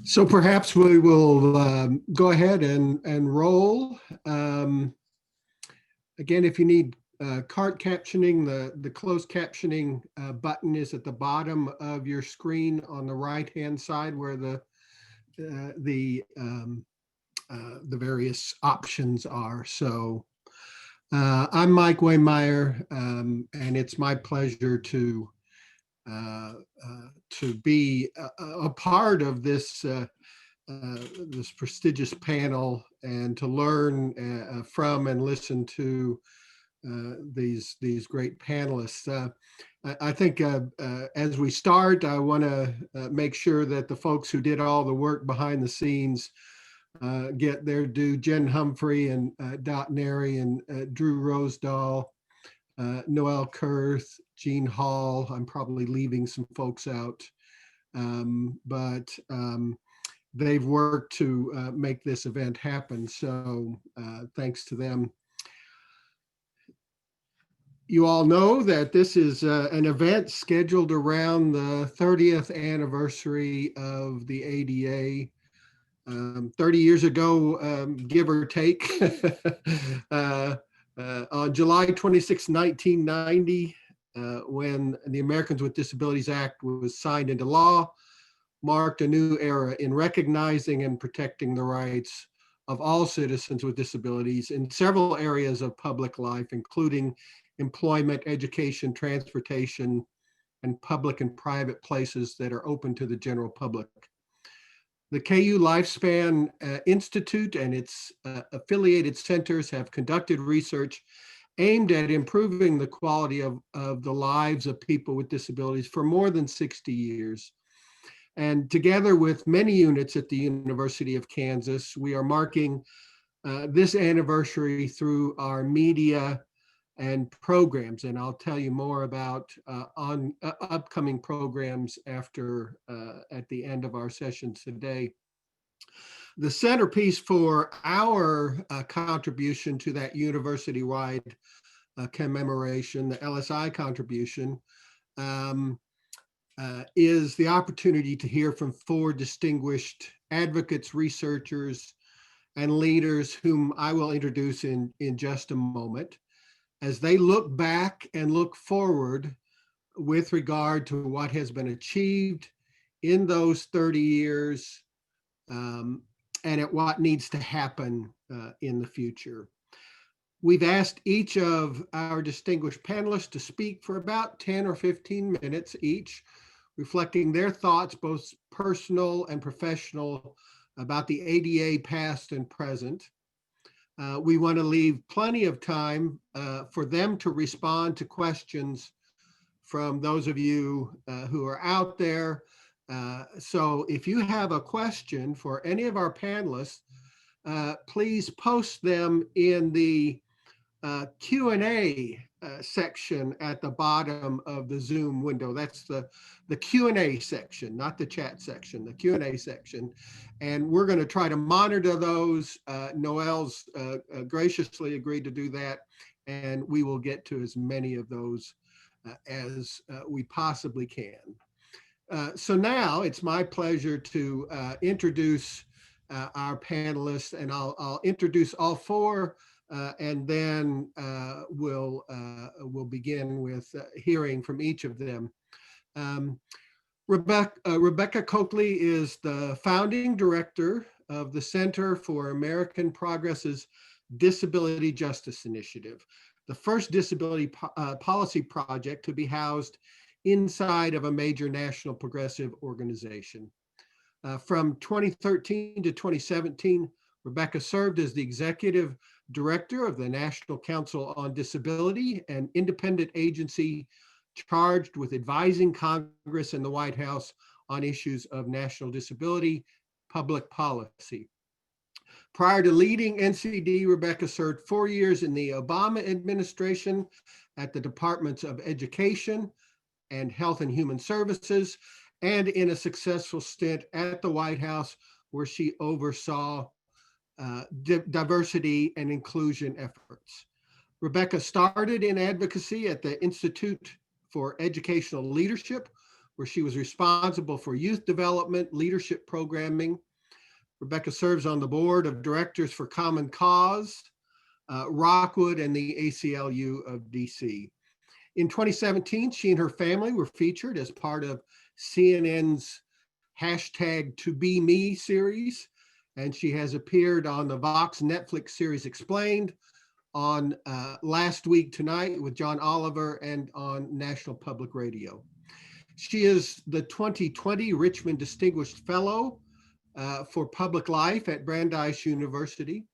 So perhaps we will go ahead and roll. Again, if you need cart captioning, the closed captioning button is at the bottom of your screen on the right-hand side where the various options are. So I'm Mike Wehmeyer, and it's my pleasure to be a part of this this prestigious panel and to learn from and listen to these great panelists. I think as we start, I want to make sure that the folks who did all the work behind the scenes get their due. Jen Humphrey and Dot Neri and Drew Rosedahl, Noel Kurth, Jean Hall. I'm probably leaving some folks out, but they've worked to make this event happen. So thanks to them. You all know that this is an event scheduled around the 30th anniversary of the ADA. 30 years ago, give or take, on July 26, 1990, when the Americans with Disabilities Act was signed into law, marked a new era in recognizing and protecting the rights of all citizens with disabilities in several areas of public life, including employment, education, transportation, and public and private places that are open to the general public. The KU Lifespan Institute and its affiliated centers have conducted research aimed at improving the quality of the lives of people with disabilities for more than 60 years. And together with many units at the University of Kansas, we are marking this anniversary through our media and programs. And I'll tell you more about upcoming programs after at the end of our session today. The centerpiece for our contribution to that university-wide commemoration, the LSI contribution, is the opportunity to hear from 4 distinguished advocates, researchers, and leaders whom I will introduce in just a moment, as they look back and look forward with regard to what has been achieved in those 30 years and at what needs to happen in the future. We've asked each of our distinguished panelists to speak for about 10 or 15 minutes each, reflecting their thoughts, both personal and professional, about the ADA past and present. We want to leave plenty of time for them to respond to questions from those of you who are out there. So if you have a question for any of our panelists, please post them in the Q&A section at the bottom of the Zoom window. That's the Q&A section, not the chat section, the Q&A section. And we're going to try to monitor those. Noel's graciously agreed to do that, and we will get to as many of those as we possibly can. So now it's my pleasure to introduce our panelists, and I'll introduce all 4. And then we'll begin with hearing from each of them. Rebecca Cokley is the founding director of the Center for American Progress's Disability Justice Initiative, the first disability policy project to be housed inside of a major national progressive organization. From 2013 to 2017, Rebecca served as the executive director of the National Council on Disability, an independent agency charged with advising Congress and the White House on issues of national disability public policy. Prior to leading NCD, Rebecca served 4 years in the Obama administration at the Departments of Education and Health and Human Services, and in a successful stint at the White House, where she oversaw diversity and inclusion efforts. Rebecca started in advocacy at the Institute for Educational Leadership, where she was responsible for youth development, leadership programming. Rebecca serves on the board of directors for Common Cause, Rockwood, and the ACLU of DC. In 2017, she and her family were featured as part of CNN's #ToBeMe series, and she has appeared on the Vox Netflix series Explained, on Last Week Tonight with John Oliver, and on National Public Radio. She is the 2020 Richmond Distinguished Fellow for Public Life at Brandeis University.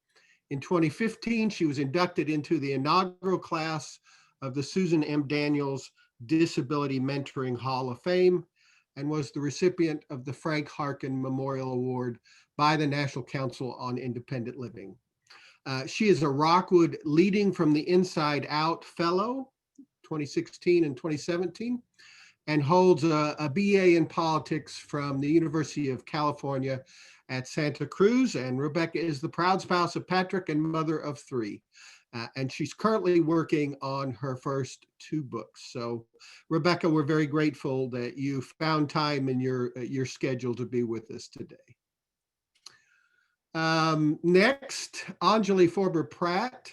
In 2015, she was inducted into the inaugural class of the Susan M. Daniels Disability Mentoring Hall of Fame, and was the recipient of the Frank Harkin Memorial Award by the National Council on Independent Living. She is a Rockwood Leading from the Inside Out Fellow, 2016 and 2017, and holds a BA in politics from the University of California at Santa Cruz. And Rebecca is the proud spouse of Patrick and mother of 3. And she's currently working on her first 2 books. So Rebecca, we're very grateful that you found time in your schedule to be with us today. Next, Anjali Forber-Pratt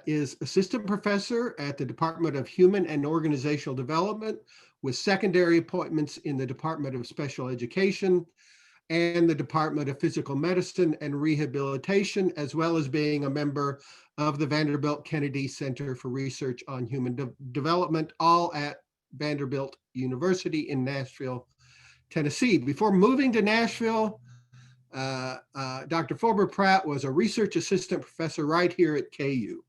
is assistant professor at the Department of Human and Organizational Development, with secondary appointments in the Department of Special Education and the Department of Physical Medicine and Rehabilitation, as well as being a member of the Vanderbilt Kennedy Center for Research on Human Development, all at Vanderbilt University in Nashville, Tennessee. Before moving to Nashville, Dr. Forber-Pratt was a research assistant professor right here at KU.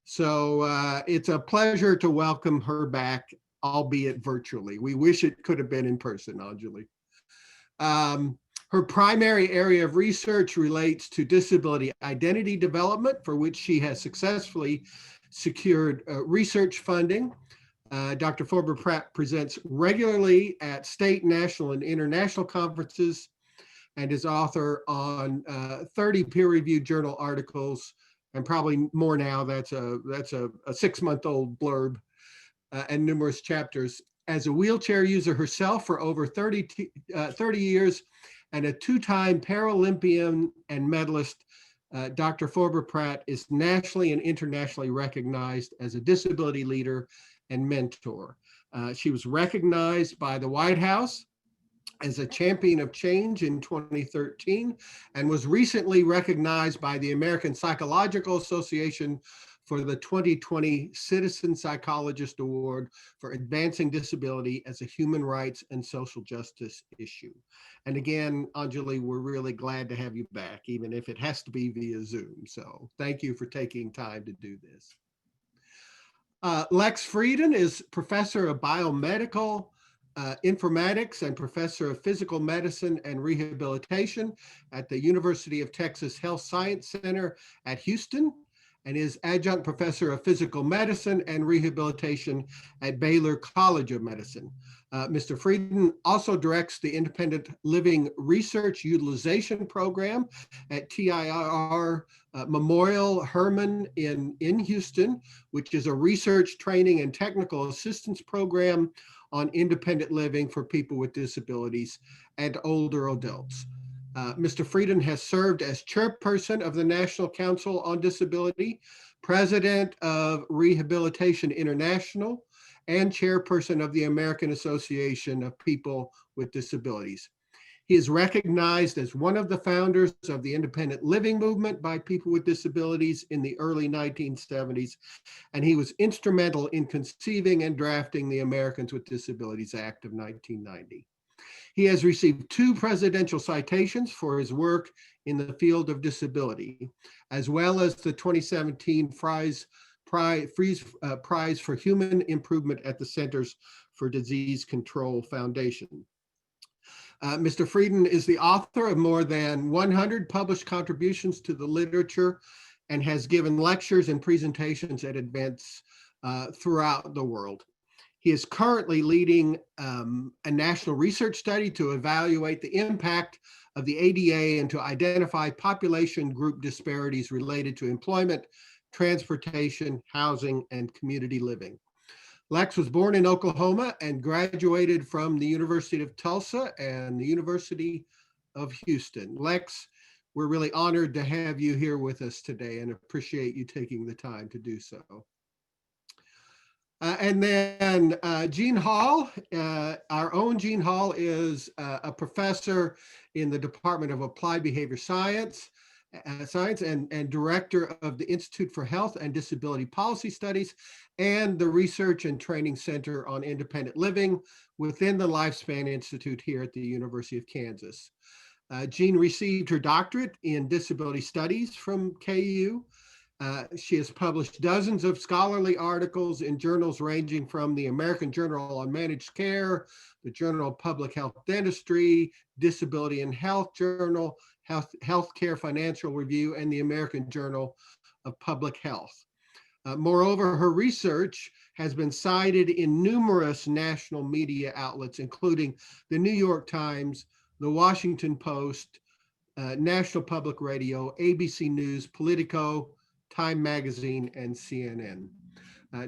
So it's a pleasure to welcome her back, albeit virtually. We wish it could have been in person, Anjali. Her primary area of research relates to disability identity development, for which she has successfully secured research funding. Dr. Forber-Pratt presents regularly at state, national, and international conferences, and is author on 30 peer-reviewed journal articles, and probably more now. That's a 6-month-old blurb, and numerous chapters. As a wheelchair user herself for over 30 years, and a 2-time Paralympian and medalist, Dr. Forber-Pratt is nationally and internationally recognized as a disability leader and mentor. She was recognized by the White House as a champion of change in 2013, and was recently recognized by the American Psychological Association for the 2020 Citizen Psychologist Award for advancing disability as a human rights and social justice issue. And again, Anjali, we're really glad to have you back, even if it has to be via Zoom. So thank you for taking time to do this. Lex Frieden is professor of biomedical informatics and professor of physical medicine and rehabilitation at the University of Texas Health Science Center at Houston, and is adjunct professor of physical medicine and rehabilitation at Baylor College of Medicine. Mr. Frieden also directs the Independent Living Research Utilization Program at TIR Memorial Hermann in Houston, which is a research, training, and technical assistance program on independent living for people with disabilities and older adults. Mr. Frieden has served as chairperson of the National Council on Disability, president of Rehabilitation International, and chairperson of the American Association of People with Disabilities. He is recognized as one of the founders of the independent living movement by people with disabilities in the early 1970s, and he was instrumental in conceiving and drafting the Americans with Disabilities Act of 1990. He has received 2 presidential citations for his work in the field of disability, as well as the 2017 Prize for Human Improvement at the Centers for Disease Control Foundation. Mr. Frieden is the author of more than 100 published contributions to the literature, and has given lectures and presentations at events throughout the world. He is currently leading a national research study to evaluate the impact of the ADA and to identify population group disparities related to employment, transportation, housing, and community living. Lex was born in Oklahoma and graduated from the University of Tulsa and the University of Houston. Lex, we're really honored to have you here with us today and appreciate you taking the time to do so. And then Jean Hall, our own Jean Hall is a professor in the Department of Applied Behavior Science and director of the Institute for Health and Disability Policy Studies and the Research and Training Center on Independent Living within the Lifespan Institute here at the University of Kansas. Jean received her doctorate in disability studies from KU. She has published dozens of scholarly articles in journals ranging from the American Journal on Managed Care, the Journal of Public Health Dentistry, Disability and Health Journal, Healthcare Financial Review, and the American Journal of Public Health. Moreover, her research has been cited in numerous national media outlets, including the New York Times, the Washington Post, National Public Radio, ABC News, Politico, Time Magazine, and CNN.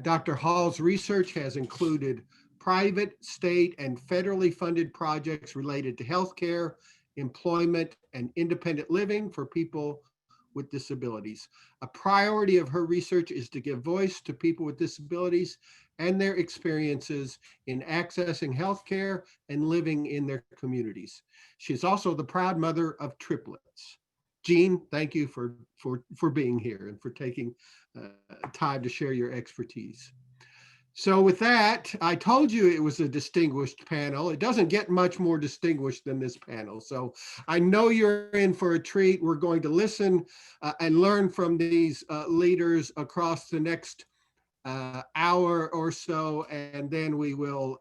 Dr. Hall's research has included private, state, and federally funded projects related to healthcare, employment, and independent living for people with disabilities. A priority of her research is to give voice to people with disabilities and their experiences in accessing healthcare and living in their communities. She is also the proud mother of triplets. Jean, thank you for being here and for taking time to share your expertise. So with that, I told you it was a distinguished panel. It doesn't get much more distinguished than this panel. So I know you're in for a treat. We're going to listen and learn from these leaders across the next hour or so, and then we will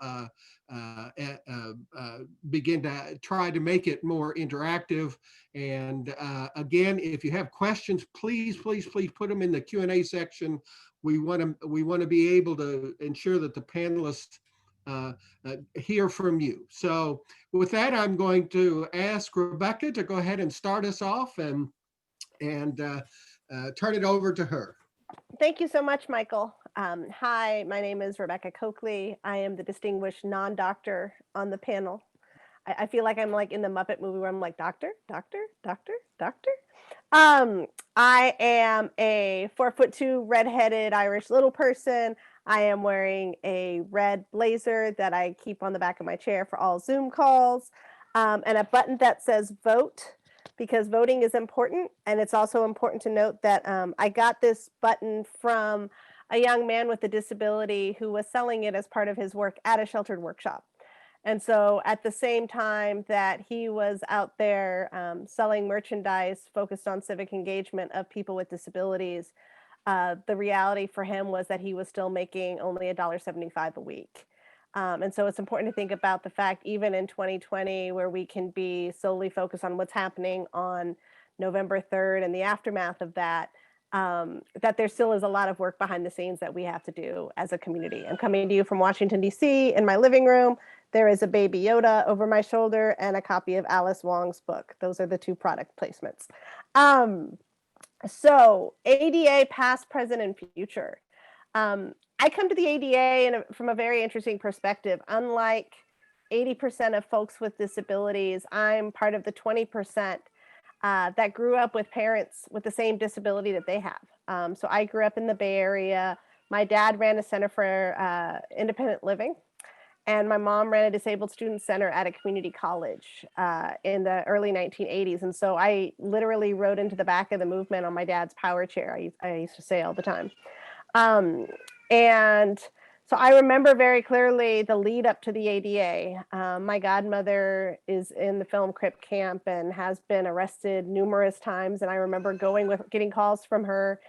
begin to try to make it more interactive. And again, if you have questions, please put them in the Q&A section. We want to be able to ensure that the panelists hear from you. So with that, I'm going to ask Rebecca to go ahead and start us off and turn it over to her. Thank you so much, Michael. Hi, my name is Rebecca Cokley. I am the distinguished non-doctor on the panel. I feel like I'm like in the Muppet movie where I'm like, doctor. I am a 4'2" redheaded Irish little person. I am wearing a red blazer that I keep on the back of my chair for all Zoom calls, and a button that says vote, because voting is important. And it's also important to note that I got this button from a young man with a disability who was selling it as part of his work at a sheltered workshop. And so at the same time that he was out there selling merchandise focused on civic engagement of people with disabilities, the reality for him was that he was still making only $1.75 a week. And so it's important to think about the fact, even in 2020, where we can be solely focused on what's happening on November 3rd and the aftermath of that, that there still is a lot of work behind the scenes that we have to do as a community. I'm coming to you from Washington, D.C. in my living room. There is a baby Yoda over my shoulder and a copy of Alice Wong's book. Those are the two product placements. So ADA, past, present, and future. I come to the ADA from a very interesting perspective. Unlike 80% of folks with disabilities, I'm part of the 20% that grew up with parents with the same disability that they have. So I grew up in the Bay Area. My dad ran a center for independent living, and my mom ran a disabled student center at a community college in the early 1980s. And so I literally rode into the back of the movement on my dad's power chair, I used to say all the time. And so I remember very clearly the lead up to the ADA. My godmother is in the film Crip Camp and has been arrested numerous times. And I remember getting calls from her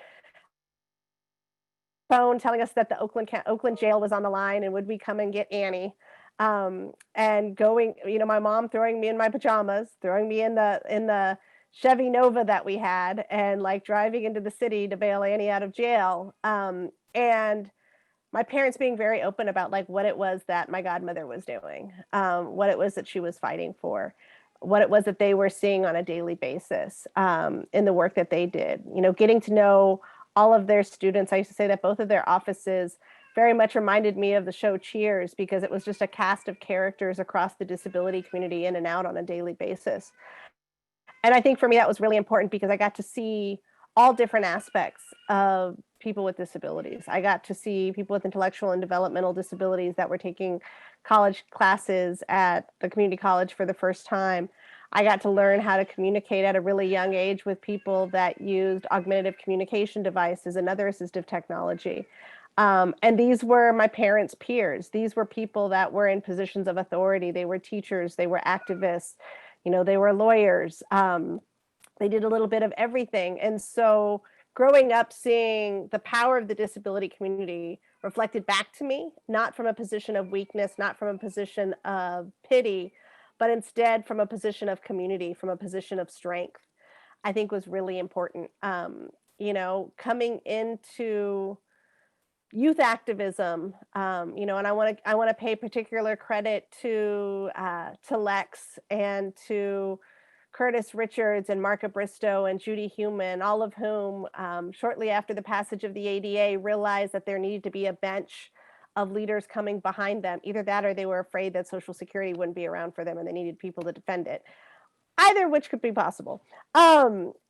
phone telling us that the Oakland jail was on the line and would we come and get Annie. And going, my mom throwing me in my pajamas, throwing me in the Chevy Nova that we had, and like driving into the city to bail Annie out of jail. And my parents being very open about like what it was that my godmother was doing, what it was that she was fighting for, what it was that they were seeing on a daily basis in the work that they did, getting to know all of their students. I used to say that both of their offices very much reminded me of the show Cheers, because it was just a cast of characters across the disability community in and out on a daily basis. And I think for me, that was really important because I got to see all different aspects of people with disabilities. I got to see people with intellectual and developmental disabilities that were taking college classes at the community college for the first time. I got to learn how to communicate at a really young age with people that used augmentative communication devices and other assistive technology. And these were my parents' peers. These were people that were in positions of authority. They were teachers, they were activists, they were lawyers. They did a little bit of everything. And so growing up, seeing the power of the disability community reflected back to me, not from a position of weakness, not from a position of pity, but instead from a position of community, from a position of strength, I think was really important. Coming into youth activism, and I want to pay particular credit to Lex and to Curtis Richards and Marka Bristow and Judy Heumann, all of whom shortly after the passage of the ADA realized that there needed to be a bench of leaders coming behind them. Either that or they were afraid that Social Security wouldn't be around for them and they needed people to defend it. Either which could be possible.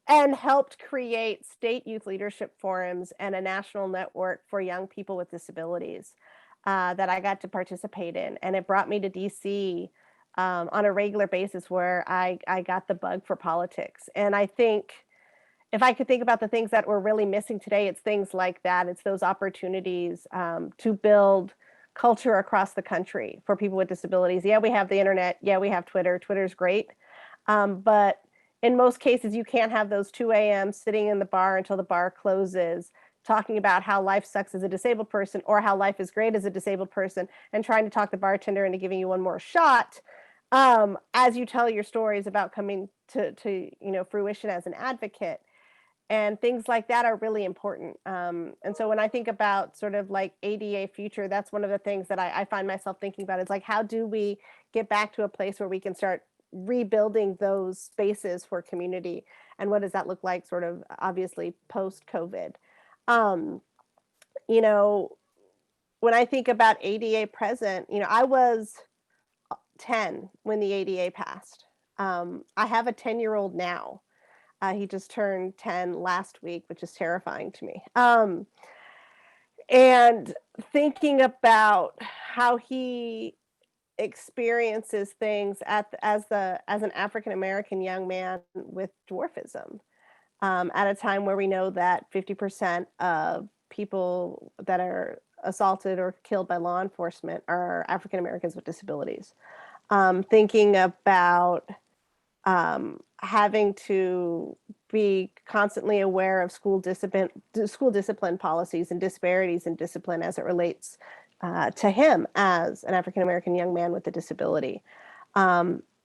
And helped create state youth leadership forums and a national network for young people with disabilities that I got to participate in. And it brought me to DC on a regular basis where I got the bug for politics. And I think if I could think about the things that we're really missing today, it's things like that. It's those opportunities to build culture across the country for people with disabilities. Yeah, we have the internet. Yeah, we have Twitter. Twitter's great. But in most cases, you can't have those 2 a.m. sitting in the bar until the bar closes, talking about how life sucks as a disabled person or how life is great as a disabled person, and trying to talk the bartender into giving you one more shot as you tell your stories about coming to fruition as an advocate. And things like that are really important. And so when I think about sort of like ADA future, that's one of the things that I find myself thinking about is like, how do we get back to a place where we can start rebuilding those spaces for community, and what does that look like sort of obviously post COVID? When I think about ADA present, I was 10 when the ADA passed. I have a 10-year-old now. He just turned 10 last week, which is terrifying to me. And thinking about how he experiences things as an African American young man with dwarfism, at a time where we know that 50% of people that are assaulted or killed by law enforcement are African Americans with disabilities. Thinking about having to be constantly aware of school discipline policies and disparities in discipline as it relates to him as an African American young man with a disability.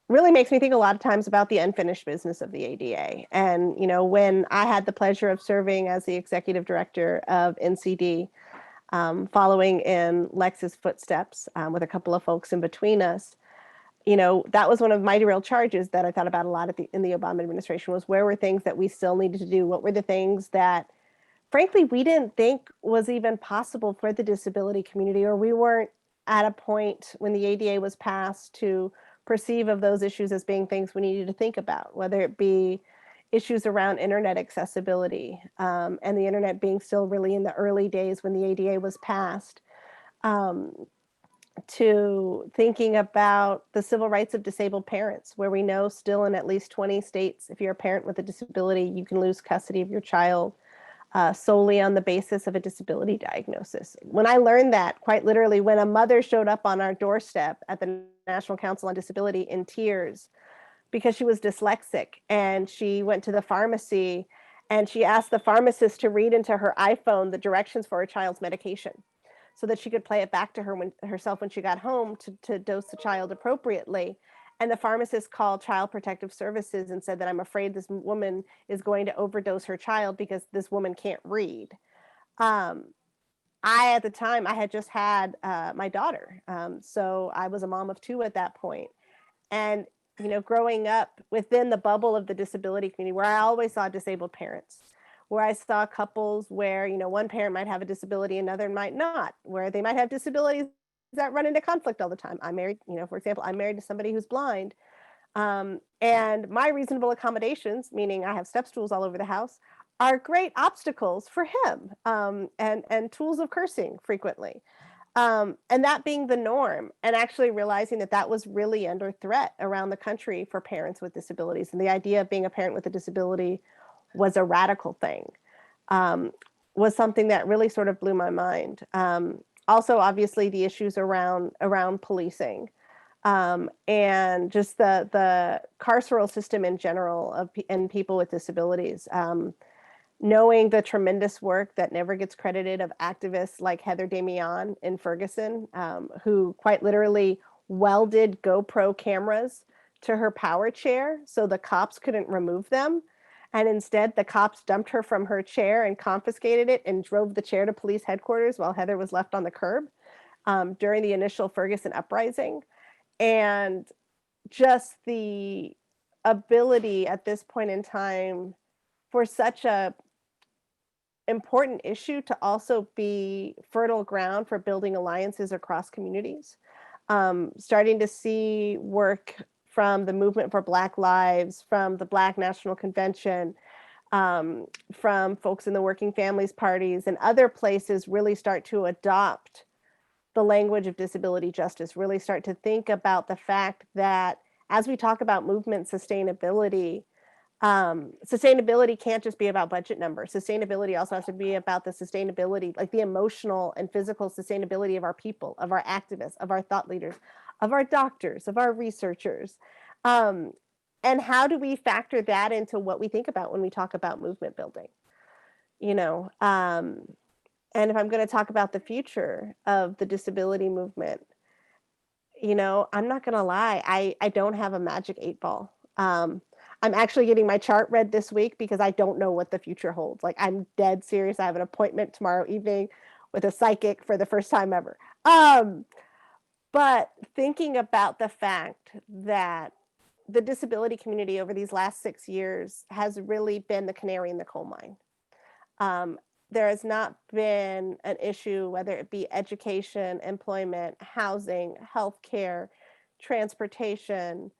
Really makes me think a lot of times about the unfinished business of the ADA. And, when I had the pleasure of serving as the executive director of NCD, following in Lex's footsteps with a couple of folks in between us, that was one of my real charges that I thought about a lot in the Obama administration was where were things that we still needed to do? What were the things that, frankly, we didn't think was even possible for the disability community, or we weren't at a point when the ADA was passed to perceive of those issues as being things we needed to think about, whether it be issues around internet accessibility, and the internet being still really in the early days when the ADA was passed, to thinking about the civil rights of disabled parents, where we know still in at least 20 states, if you're a parent with a disability, you can lose custody of your child solely on the basis of a disability diagnosis. When I learned that, quite literally, when a mother showed up on our doorstep at the National Council on Disability in tears because she was dyslexic, and she went to the pharmacy and she asked the pharmacist to read into her iPhone the directions for her child's medication so that she could play it back to herself when she got home to dose the child appropriately. And the pharmacist called Child Protective Services and said that I'm afraid this woman is going to overdose her child because this woman can't read. At the time, I had just had my daughter. So I was a mom of 2 at that point. And, growing up within the bubble of the disability community where I always saw disabled parents, where I saw couples where, one parent might have a disability, another might not, where they might have disabilities that run into conflict all the time. I'm married, for example, I'm married to somebody who's blind. And my reasonable accommodations, meaning I have step stools all over the house, are great obstacles for him, and tools of cursing frequently. And that being the norm, and actually realizing that that was really under threat around the country for parents with disabilities. And the idea of being a parent with a disability was a radical thing, was something that really sort of blew my mind. Also, obviously, the issues around policing, and just the carceral system in general and people with disabilities. Knowing the tremendous work that never gets credited of activists like Heather Damian in Ferguson, who quite literally welded GoPro cameras to her power chair so the cops couldn't remove them. And instead, the cops dumped her from her chair and confiscated it and drove the chair to police headquarters while Heather was left on the curb, during the initial Ferguson uprising. And just the ability at this point in time for such a important issue to also be fertile ground for building alliances across communities. Starting to see work from the Movement for Black Lives, from the Black National Convention, from folks in the Working Families Parties and other places really start to adopt the language of disability justice, really start to think about the fact that as we talk about movement sustainability, sustainability can't just be about budget numbers. Sustainability also has to be about the sustainability, like the emotional and physical sustainability of our people, of our activists, of our thought leaders, of our doctors, of our researchers. And how do we factor that into what we think about when we talk about movement building? And if I'm going to talk about the future of the disability movement, I'm not going to lie, I don't have a magic 8-ball. I'm actually getting my chart read this week because I don't know what the future holds. Like, I'm dead serious. I have an appointment tomorrow evening with a psychic for the first time ever. But thinking about the fact that the disability community over these last 6 years has really been the canary in the coal mine. There has not been an issue, whether it be education, employment, housing, healthcare, transportation,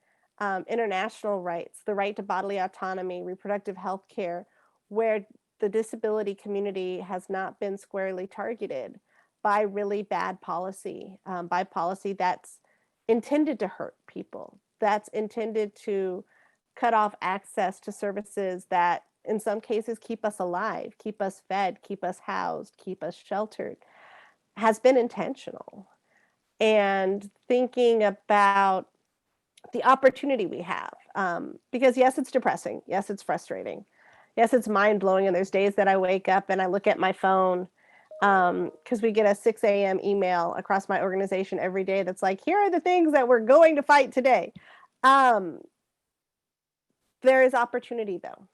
international rights, the right to bodily autonomy, reproductive health care, where the disability community has not been squarely targeted by really bad policy, by policy that's intended to hurt people, that's intended to cut off access to services that in some cases keep us alive, keep us fed, keep us housed, keep us sheltered, has been intentional. And thinking about the opportunity we have, because yes, it's depressing. Yes, it's frustrating. Yes, it's mind blowing. And there's days that I wake up and I look at my phone, because we get a 6 a.m. email across my organization every day that's like, here are the things that we're going to fight today. There is opportunity though,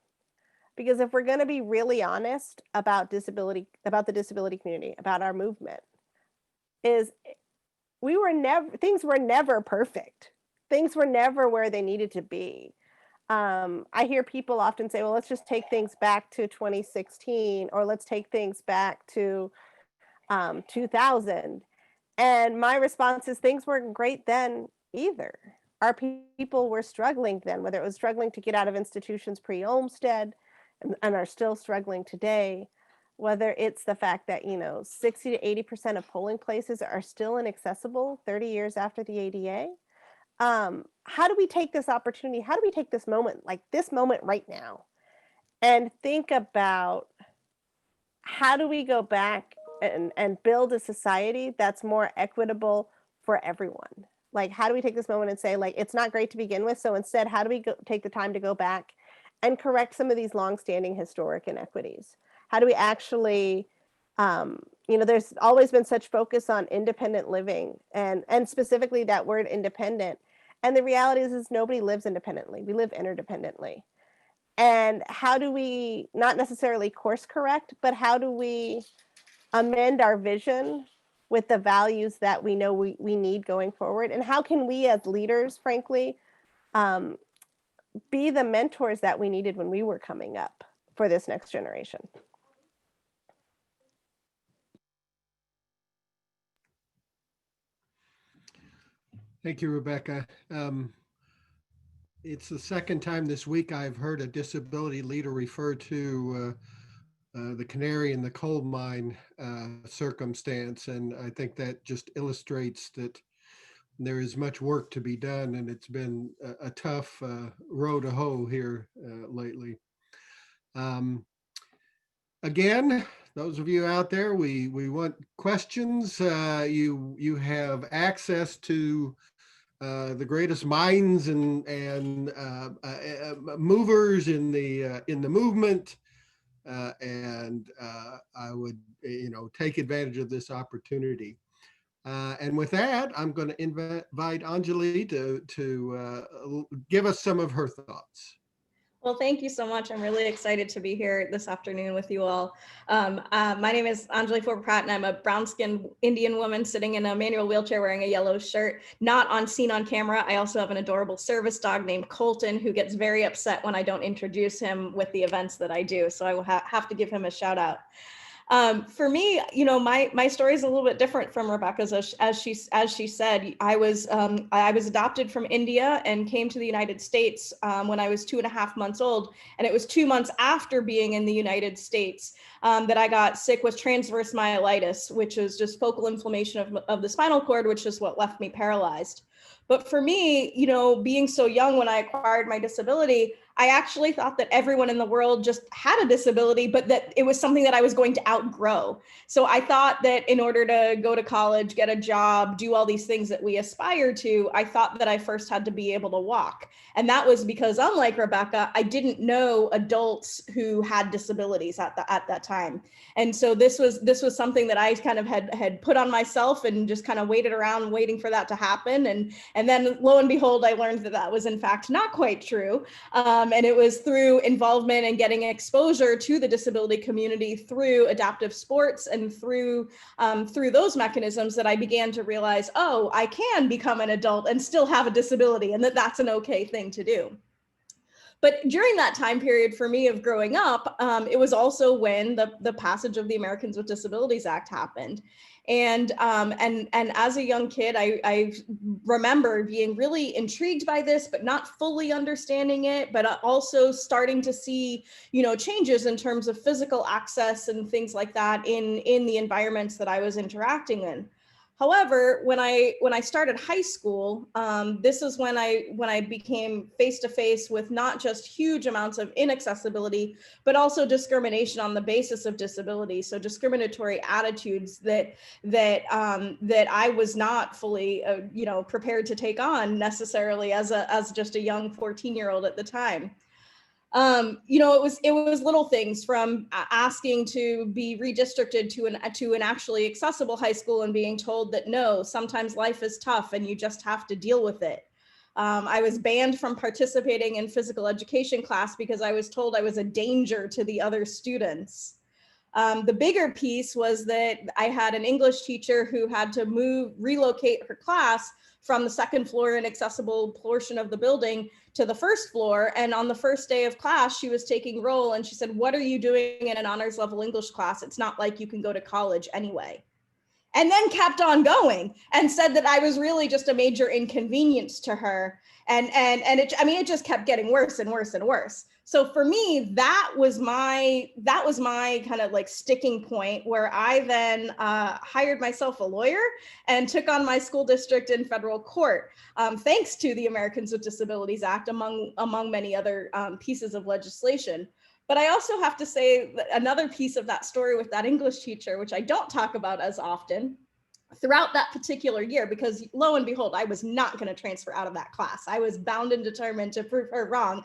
because if we're going to be really honest about disability, about the disability community, about our movement, is things were never perfect. Things were never where they needed to be. I hear people often say, well, let's just take things back to 2016, or let's take things back to 2000. And my response is things weren't great then either. Our people were struggling then, whether it was struggling to get out of institutions pre-Olmstead and are still struggling today, whether it's the fact that, 60 to 80% of polling places are still inaccessible 30 years after the ADA. How do we take this opportunity? How do we take this moment, like this moment right now, and think about how do we go back and build a society that's more equitable for everyone? Like, how do we take this moment and say, like, it's not great to begin with. So instead, how do we take the time to go back and correct some of these longstanding historic inequities? How do we actually, there's always been such focus on independent living and specifically that word independent. And the reality is nobody lives independently. We live interdependently. And how do we not necessarily course correct, but how do we amend our vision with the values that we know we need going forward? And how can we as leaders, frankly, be the mentors that we needed when we were coming up for this next generation. Thank you, Rebecca. It's the second time this week I've heard a disability leader refer to the canary in the coal mine circumstance. And I think that just illustrates that there is much work to be done, and it's been a tough row to hoe here lately. Again, those of you out there, we want questions. You have access to the greatest minds and movers in the movement, and I would take advantage of this opportunity. And with that, I'm going to invite Anjali to give us some of her thoughts. Well, thank you so much. I'm really excited to be here this afternoon with you all. My name is Anjali Forber-Pratt, and I'm a brown-skinned Indian woman sitting in a manual wheelchair wearing a yellow shirt, not seen on camera. I also have an adorable service dog named Colton, who gets very upset when I don't introduce him with the events that I do. So I will have to give him a shout out. For me, my story is a little bit different from Rebecca's. As she said, I was adopted from India and came to the United States when I was 2.5 months old. And it was 2 months after being in the United States that I got sick with transverse myelitis, which is just focal inflammation of the spinal cord, which is what left me paralyzed. But for me, being so young when I acquired my disability, I actually thought that everyone in the world just had a disability, but that it was something that I was going to outgrow. So I thought that in order to go to college, get a job, do all these things that we aspire to, I thought that I first had to be able to walk. And that was because, unlike Rebecca, I didn't know adults who had disabilities at that time. And so this was something that I kind of had put on myself and just kind of waited around waiting for that to happen. And then lo and behold, I learned that was in fact not quite true. And it was through involvement and getting exposure to the disability community through adaptive sports and through those mechanisms that I began to realize, oh, I can become an adult and still have a disability, and that's an okay thing to do. But during that time period for me of growing up, it was also when the passage of the Americans with Disabilities Act happened. And as a young kid, I remember being really intrigued by this, but not fully understanding it, but also starting to see, changes in terms of physical access and things like that in the environments that I was interacting in. However, when I started high school, this is when I became face to face with not just huge amounts of inaccessibility, but also discrimination on the basis of disability. So discriminatory attitudes that I was not fully prepared to take on necessarily as just a young 14-year-old at the time. It was little things from asking to be redistricted to an actually accessible high school and being told that no, sometimes life is tough and you just have to deal with it. I was banned from participating in physical education class because I was told I was a danger to the other students. The bigger piece was that I had an English teacher who had to relocate her class from the second floor inaccessible portion of the building to the first floor. And on the first day of class, she was taking roll and she said, "What are you doing in an honors level English class? It's not like you can go to college anyway." And then kept on going and said that I was really just a major inconvenience to her. And it just kept getting worse and worse and worse. So for me, that was my kind of like sticking point, where I then hired myself a lawyer and took on my school district in federal court, thanks to the Americans with Disabilities Act, among many other pieces of legislation. But I also have to say that another piece of that story with that English teacher, which I don't talk about as often, throughout that particular year, because lo and behold, I was not going to transfer out of that class. I was bound and determined to prove her wrong.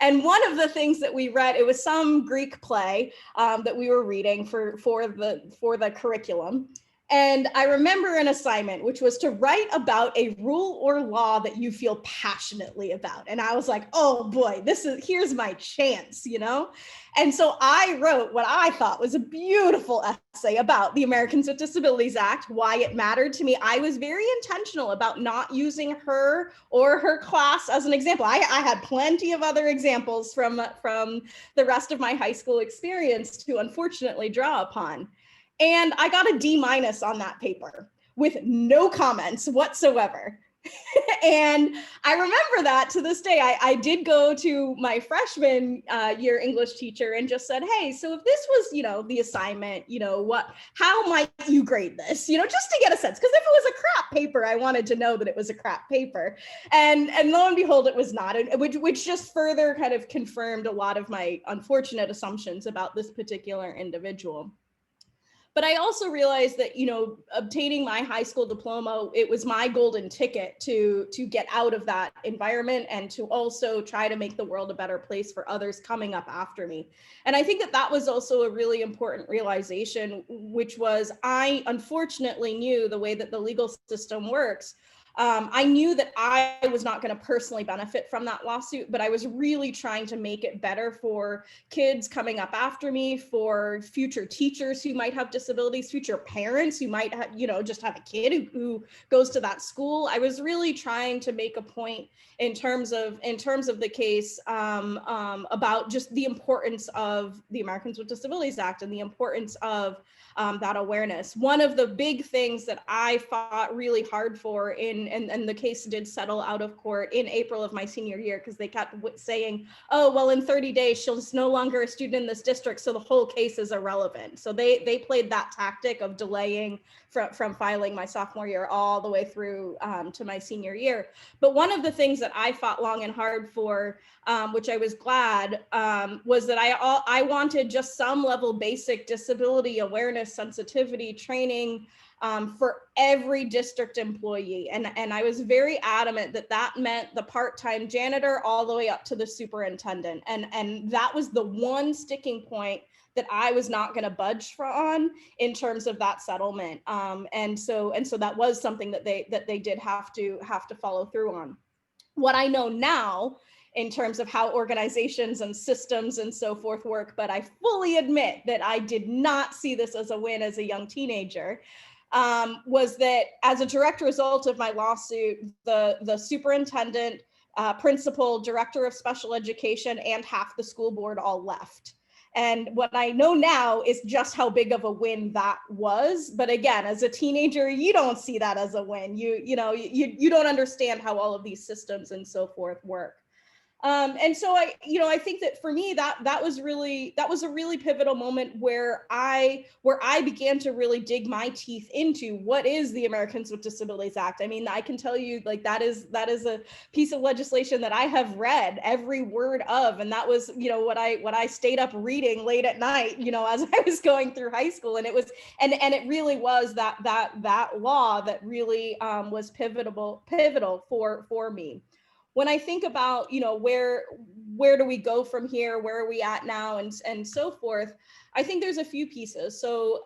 And one of the things that we read, it was some Greek play that we were reading for the curriculum. And I remember an assignment, which was to write about a rule or law that you feel passionately about. And I was like, oh boy, here's my chance, you know? And so I wrote what I thought was a beautiful essay about the Americans with Disabilities Act, why it mattered to me. I was very intentional about not using her or her class as an example. I had plenty of other examples from the rest of my high school experience to unfortunately draw upon. And I got a D- on that paper with no comments whatsoever. And I remember that to this day. I did go to my freshman year English teacher and just said, hey, so if this was, you know, the assignment, you know, how might you grade this? You know, just to get a sense, because if it was a crap paper, I wanted to know that it was a crap paper. And lo and behold, it was not, which just further kind of confirmed a lot of my unfortunate assumptions about this particular individual. But I also realized that, you know, obtaining my high school diploma, it was my golden ticket to get out of that environment and to also try to make the world a better place for others coming up after me. And I think that that was also a really important realization, which was I unfortunately knew the way that the legal system works. I knew that I was not going to personally benefit from that lawsuit, but I was really trying to make it better for kids coming up after me, for future teachers who might have disabilities, future parents who might have, you know, just have a kid who goes to that school. I was really trying to make a point in terms of the case about just the importance of the Americans with Disabilities Act and the importance of that awareness. One of the big things that I fought really hard for and the case did settle out of court in April of my senior year, because they kept saying, oh, well, in 30 days, she's no longer a student in this district, so the whole case is irrelevant. So they played that tactic of delaying from filing my sophomore year all the way through to my senior year. But one of the things that I fought long and hard for, which I was glad, was that I wanted just some level basic disability awareness, sensitivity training for every district employee. And I was very adamant that that meant the part-time janitor all the way up to the superintendent. And that was the one sticking point that I was not going to budge on in terms of that settlement. And so that was something that they did have to follow through on. What I know now in terms of how organizations and systems and so forth work, but I fully admit that I did not see this as a win as a young teenager, was that as a direct result of my lawsuit, the superintendent, principal, director of special education, and half the school board all left. And what I know now is just how big of a win that was. But again, as a teenager, you don't see that as a win. You don't understand how all of these systems and so forth work. And so I think that for me, that was a really pivotal moment where I began to really dig my teeth into what is the Americans with Disabilities Act. I mean, I can tell you, like, that is a piece of legislation that I have read every word of, and that was, you know, what I stayed up reading late at night, you know, as I was going through high school, and it was, and it really was that law that really was pivotal for me. When I think about, you know, where do we go from here? Where are we at now? And so forth. I think there's a few pieces. So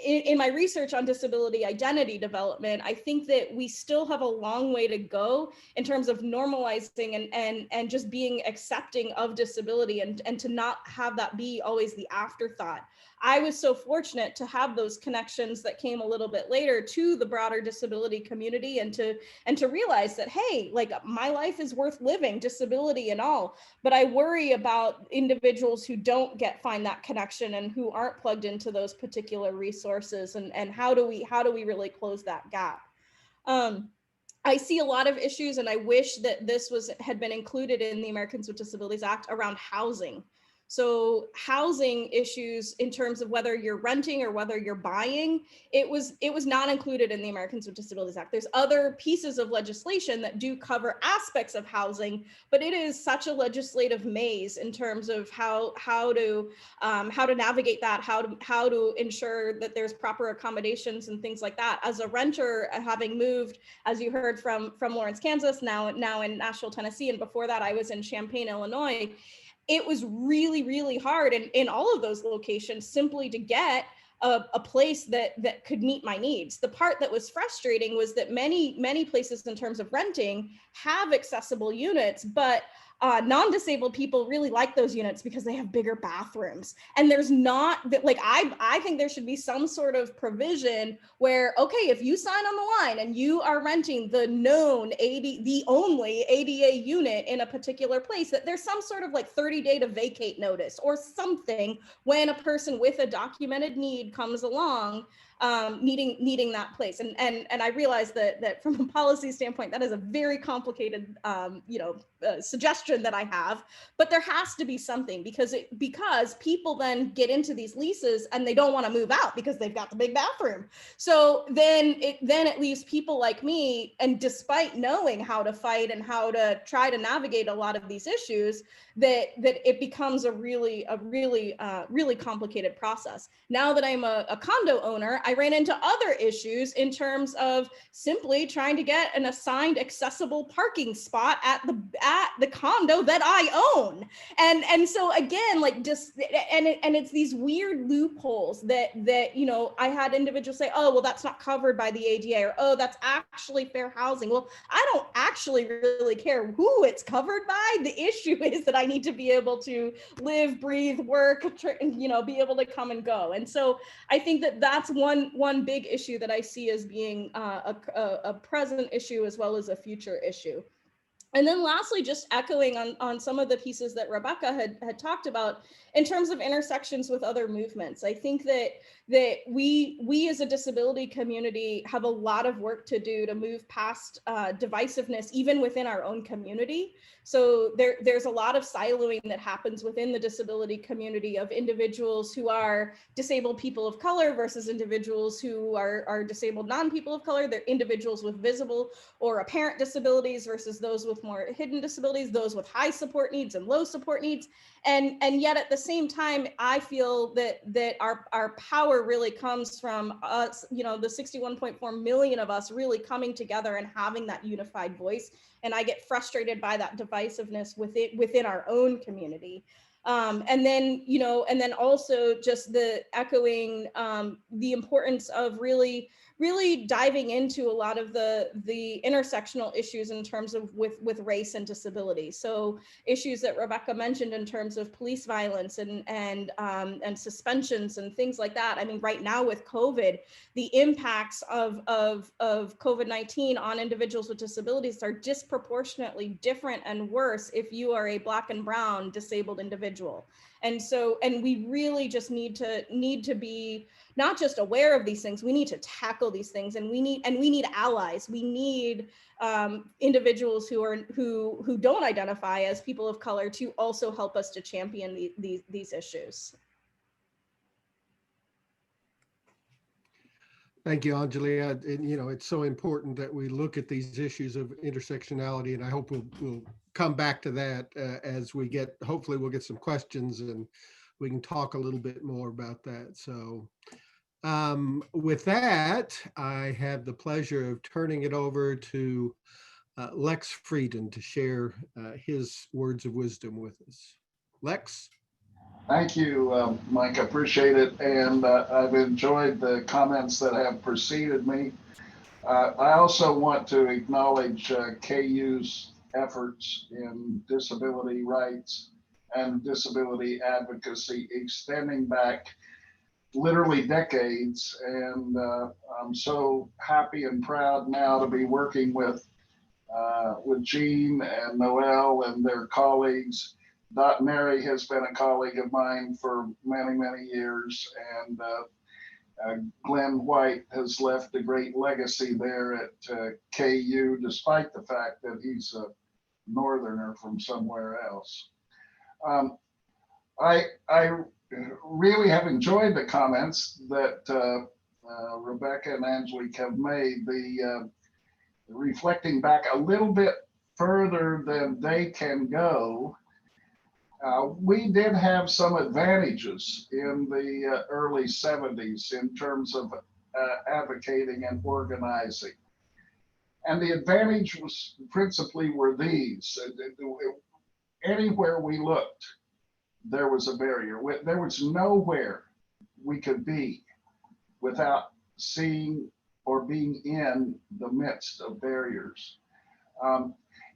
in my research on disability identity development, I think that we still have a long way to go in terms of normalizing and just being accepting of disability and to not have that be always the afterthought. I was so fortunate to have those connections that came a little bit later to the broader disability community and to realize that, hey, like, my life is worth living, disability and all, but I worry about individuals who don't find that connection and who aren't plugged into those particular resources, and how do we really close that gap? I see a lot of issues, and I wish that this had been included in the Americans with Disabilities Act around housing. So housing issues in terms of whether you're renting or whether you're buying, it was not included in the Americans with Disabilities Act. There's other pieces of legislation that do cover aspects of housing, but it is such a legislative maze in terms of how to navigate that, how to ensure that there's proper accommodations and things like that. As a renter, having moved, as you heard from Lawrence, Kansas, now in Nashville, Tennessee, and before that I was in Champaign, Illinois, it was really, really hard in all of those locations simply to get a place that could meet my needs. The part that was frustrating was that many places in terms of renting have accessible units, but non-disabled people really like those units because they have bigger bathrooms. And there's not that, like, I think there should be some sort of provision where, okay, if you sign on the line and you are renting the the only ADA unit in a particular place, that there's some sort of like 30-day to vacate notice or something when a person with a documented need comes along, needing that place. And I realize that from a policy standpoint, that is a very complicated, suggestion that I have, but there has to be something, because people then get into these leases and they don't want to move out because they've got the big bathroom. So then it leaves people like me, and despite knowing how to fight and how to try to navigate a lot of these issues, that it becomes a really complicated process. Now that I'm a condo owner, I ran into other issues in terms of simply trying to get an assigned accessible parking spot at the condo that I own. And so again, like, just, and it's these weird loopholes that I had individuals say, oh, well, that's not covered by the ADA, or, oh, that's actually fair housing. Well, I don't actually really care who it's covered by. The issue is that I need to be able to live, breathe, work, be able to come and go. And so I think that that's one big issue that I see as being a present issue as well as a future issue. And then lastly, just echoing on some of the pieces that Rebecca had talked about in terms of intersections with other movements. I think that we as a disability community have a lot of work to do to move past divisiveness, even within our own community. So there's a lot of siloing that happens within the disability community of individuals who are disabled people of color versus individuals who are disabled non-people of color. They're individuals with visible or apparent disabilities versus those with more hidden disabilities, those with high support needs and low support needs. And yet at the same time, I feel that our power really comes from us, the 61.4 million of us really coming together and having that unified voice. And I get frustrated by that divisiveness within our own community. And then also just the echoing the importance of really diving into a lot of the intersectional issues in terms of with race and disability. So issues that Rebecca mentioned in terms of police violence and suspensions and things like that. I mean, right now with COVID, the impacts of COVID-19 on individuals with disabilities are disproportionately different and worse if you are a Black and brown disabled individual. And we really just need to be not just aware of these things, we need to tackle these things, and we need allies. We need individuals who don't identify as people of color to also help us to champion these issues. Thank you, Anjali. It's so important that we look at these issues of intersectionality, and I hope we'll come back to that as hopefully we'll get some questions and we can talk a little bit more about that. So with that, I have the pleasure of turning it over to Lex Frieden to share his words of wisdom with us. Lex? Thank you, Mike. I appreciate it. And I've enjoyed the comments that have preceded me. I also want to acknowledge KU's efforts in disability rights and disability advocacy extending back literally decades. And I'm so happy and proud now to be working with Jean and Noel and their colleagues. Dot Mary has been a colleague of mine for many, many years, and Glenn White has left a great legacy there at KU, despite the fact that he's a northerner from somewhere else. I really have enjoyed the comments that Rebecca and Anjali have made, the reflecting back a little bit further than they can go. We did have some advantages in the early 70s in terms of advocating and organizing. And the advantage was principally were these. Anywhere we looked, there was a barrier. There was nowhere we could be without seeing or being in the midst of barriers.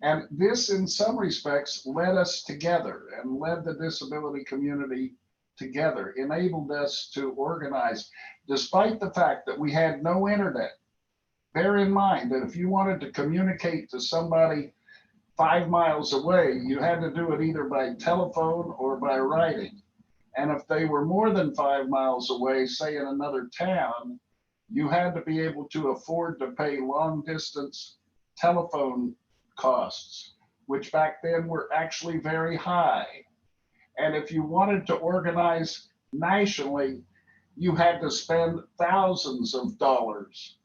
And this, in some respects, led us together and led the disability community together, enabled us to organize, despite the fact that we had no internet. Bear in mind that if you wanted to communicate to somebody 5 miles away, you had to do it either by telephone or by writing. And if they were more than 5 miles away, say in another town, you had to be able to afford to pay long distance telephone costs, which back then were actually very high. And if you wanted to organize nationally, you had to spend thousands of dollars,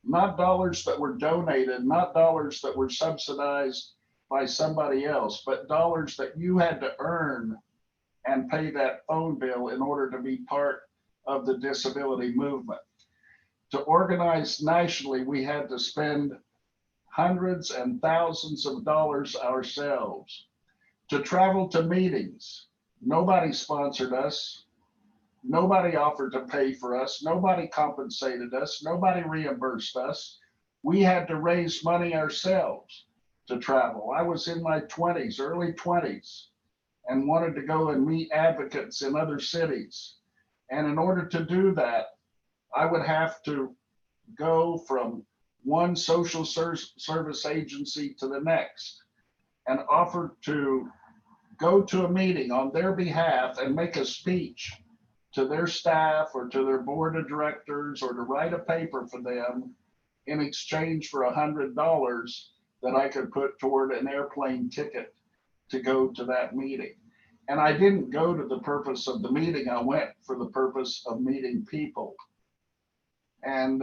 not dollars that were donated, not dollars that were subsidized by somebody else, but dollars that you had to earn and pay that phone bill in order to be part of the disability movement. To organize nationally, we had to spend hundreds and thousands of dollars ourselves. To travel to meetings, nobody sponsored us. Nobody offered to pay for us. Nobody compensated us. Nobody reimbursed us. We had to raise money ourselves to travel. I was in my 20s, early 20s, and wanted to go and meet advocates in other cities. And in order to do that, I would have to go from one social service agency to the next and offer to go to a meeting on their behalf and make a speech to their staff or to their board of directors, or to write a paper for them in exchange for $100 that I could put toward an airplane ticket to go to that meeting. And I didn't go to the purpose of the meeting, I went for the purpose of meeting people. And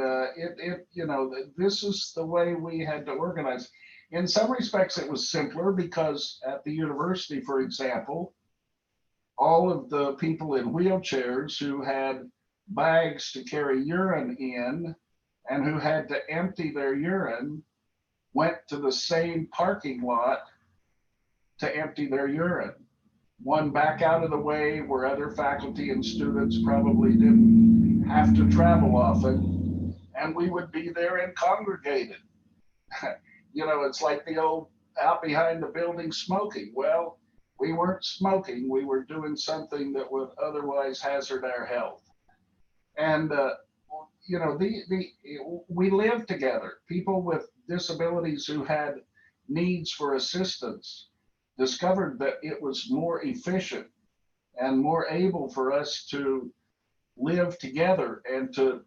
this is the way we had to organize. In some respects, it was simpler because at the university, for example, all of the people in wheelchairs who had bags to carry urine in and who had to empty their urine went to the same parking lot to empty their urine. One back out of the way where other faculty and students probably didn't have to travel often, and we would be there and congregated. It's like the old out behind the building smoking. Well, we weren't smoking, we were doing something that would otherwise hazard our health. And we lived together. People with disabilities who had needs for assistance discovered that it was more efficient and more able for us to live together and to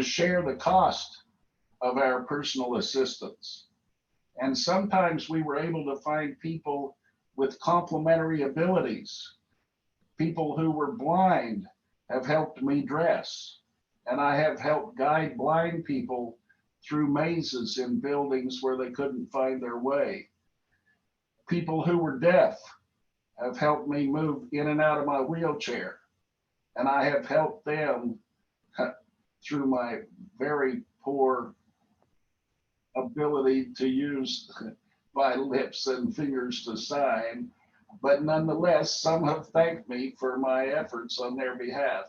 share the cost of our personal assistance. And sometimes we were able to find people with complementary abilities. People who were blind have helped me dress, and I have helped guide blind people through mazes in buildings where they couldn't find their way. People who were deaf have helped me move in and out of my wheelchair, and I have helped them through my very poor ability to use my lips and fingers to sign, but nonetheless, some have thanked me for my efforts on their behalf.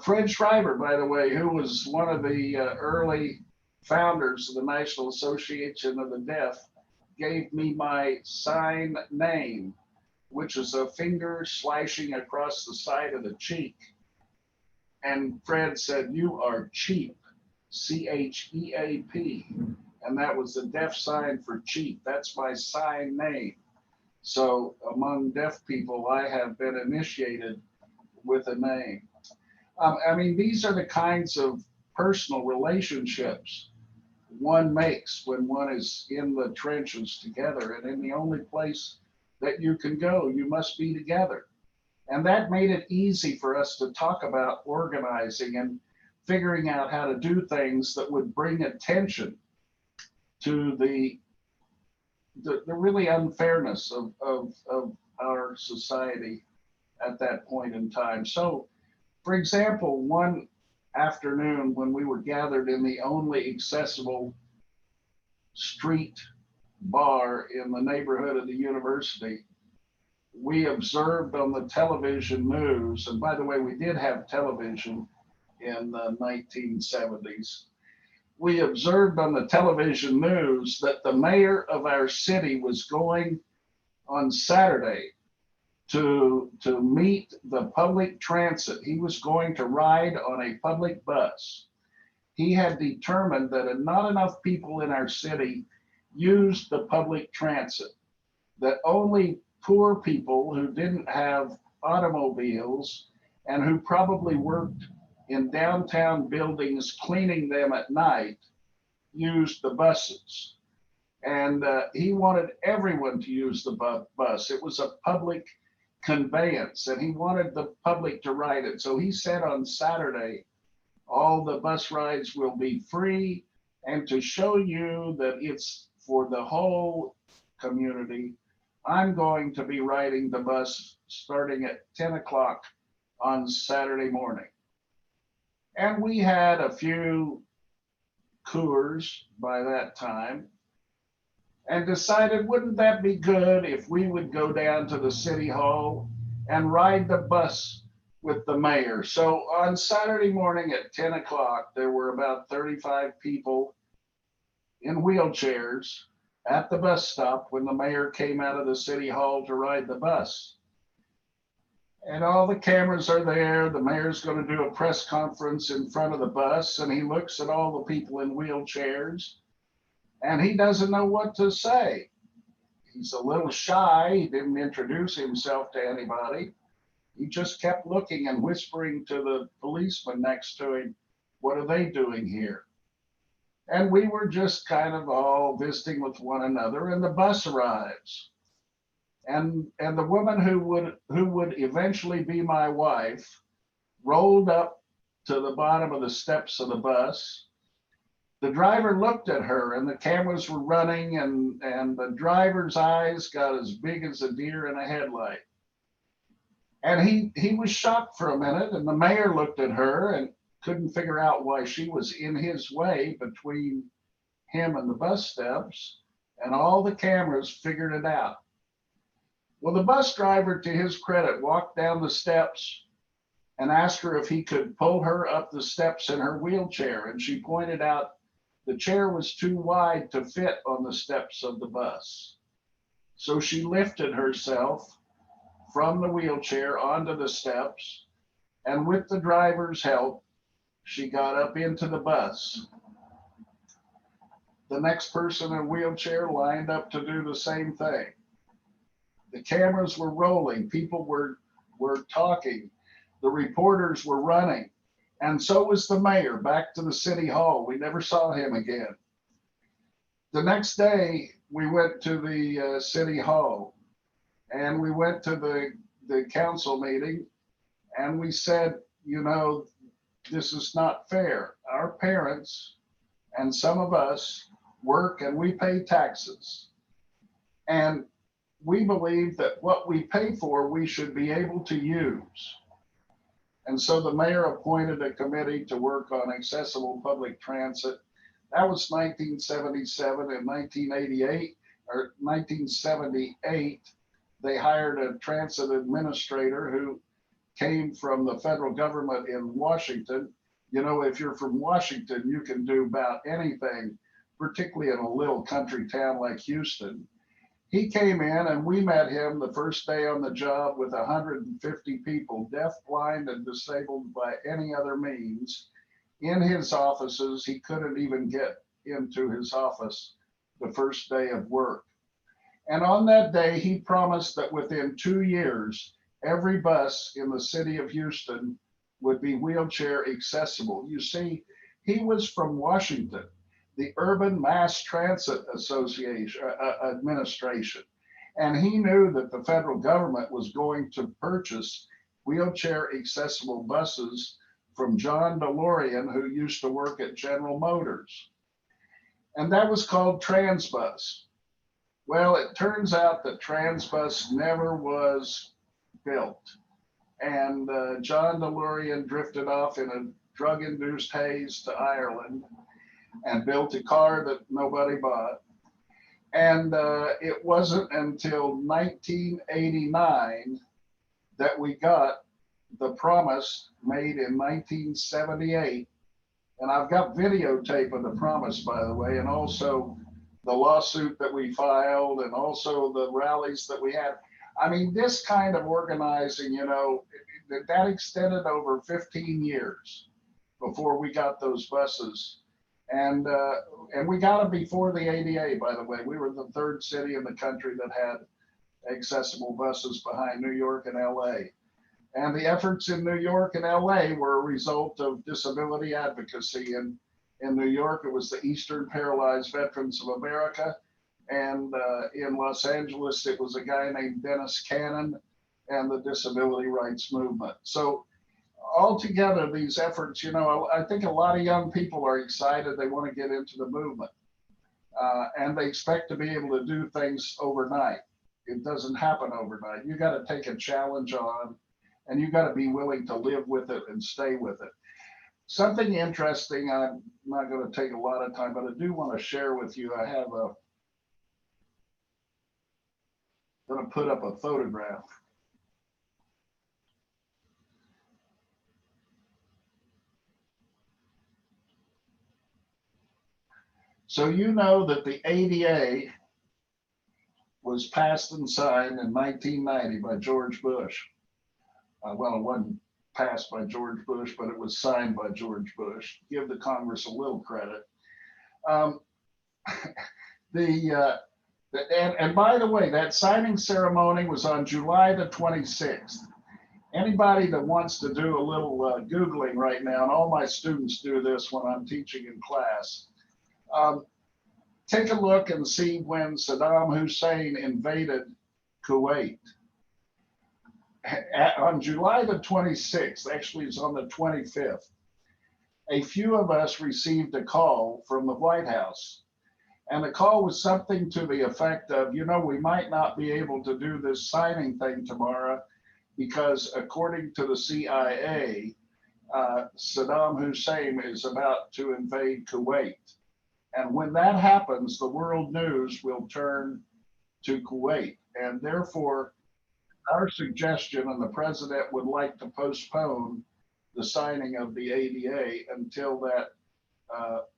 Fred Schreiber, by the way, who was one of the early founders of the National Association of the Deaf, gave me my sign name, which is a finger slashing across the side of the cheek. And Fred said, "You are cheap, CHEAP." And that was the deaf sign for cheap. That's my sign name. So among deaf people, I have been initiated with a name. These are the kinds of personal relationships one makes when one is in the trenches together, and in the only place that you can go, you must be together. And that made it easy for us to talk about organizing and figuring out how to do things that would bring attention to the really unfairness of our society at that point in time. So, for example, one afternoon when we were gathered in the only accessible street bar in the neighborhood of the university, we observed on the television news, and by the way, we did have television in the 1970s. We observed on the television news that the mayor of our city was going on Saturday to meet the public transit. He was going to ride on a public bus. He had determined that not enough people in our city used the public transit, that only poor people who didn't have automobiles and who probably worked in downtown buildings cleaning them at night used the buses. And he wanted everyone to use the bus. It was a public conveyance and he wanted the public to ride it. So he said on Saturday, all the bus rides will be free. And to show you that it's for the whole community, I'm going to be riding the bus starting at 10 o'clock on Saturday morning. And we had a few Coors by that time and decided, wouldn't that be good if we would go down to the city hall and ride the bus with the mayor? So on Saturday morning at 10 o'clock, there were about 35 people in wheelchairs at the bus stop when the mayor came out of the city hall to ride the bus. And all the cameras are there. The mayor's going to do a press conference in front of the bus, and he looks at all the people in wheelchairs, and he doesn't know what to say. He's a little shy. He didn't introduce himself to anybody. He just kept looking and whispering to the policeman next to him, what are they doing here? And we were just kind of all visiting with one another, and the bus arrives. And the woman who would eventually be my wife rolled up to the bottom of the steps of the bus. The driver looked at her and the cameras were running and the driver's eyes got as big as a deer in a headlight. And he was shocked for a minute, and the mayor looked at her and couldn't figure out why she was in his way between him and the bus steps, and all the cameras figured it out. Well, the bus driver, to his credit, walked down the steps and asked her if he could pull her up the steps in her wheelchair. And she pointed out the chair was too wide to fit on the steps of the bus. So she lifted herself from the wheelchair onto the steps, and with the driver's help, she got up into the bus. The next person in a wheelchair lined up to do the same thing. The cameras were rolling, people were talking, the reporters were running, and so was the mayor back to the city hall. We never saw him again. The next day, we went to the city hall, and we went to the council meeting, and we said, you know, this is not fair. Our parents and some of us work and we pay taxes. And we believe that what we pay for, we should be able to use. And so the mayor appointed a committee to work on accessible public transit. That was 1977. In 1988 or 1978, they hired a transit administrator who came from the federal government in Washington. You know, if you're from Washington, you can do about anything, particularly in a little country town like Houston. He came in and we met him the first day on the job with 150 people, deaf, blind, and disabled by any other means, in his offices. He couldn't even get into his office the first day of work. And on that day, he promised that within 2 years, every bus in the city of Houston would be wheelchair accessible. You see, he was from Washington, the Urban Mass Transit Association administration. And he knew that the federal government was going to purchase wheelchair accessible buses from John DeLorean, who used to work at General Motors. And that was called Transbus. Well, it turns out that Transbus never was built. And John DeLorean drifted off in a drug-induced haze to Ireland and built a car that nobody bought. And it wasn't until 1989 that we got the promise made in 1978. And I've got videotape of the promise, by the way, and also the lawsuit that we filed and also the rallies that we had. I mean, this kind of organizing, you know, that extended over 15 years before we got those buses. And we got them before the ADA, by the way. We were the third city in the country that had accessible buses behind New York and LA. And the efforts in New York and LA were a result of disability advocacy. In New York, it was the Eastern Paralyzed Veterans of America. And in Los Angeles, it was a guy named Dennis Cannon and the disability rights movement. So altogether, these efforts, you know, I think a lot of young people are excited. They want to get into the movement. And they expect to be able to do things overnight. It doesn't happen overnight. You got to take a challenge on, and you got to be willing to live with it and stay with it. Something interesting, I'm not going to take a lot of time, but I do want to share with you. I have going to put up a photograph. So you know that the ADA was passed and signed in 1990 by George Bush. Well, it wasn't passed by George Bush, but it was signed by George Bush. Give the Congress a little credit. And by the way, that signing ceremony was on July the 26th. Anybody that wants to do a little Googling right now, and all my students do this when I'm teaching in class, take a look and see when Saddam Hussein invaded Kuwait. On July the 26th, actually it's on the 25th, a few of us received a call from the White House. And the call was something to the effect of, you know, we might not be able to do this signing thing tomorrow because according to the CIA, Saddam Hussein is about to invade Kuwait. And when that happens, the world news will turn to Kuwait. And therefore, our suggestion, and the president would like to postpone the signing of the ADA until that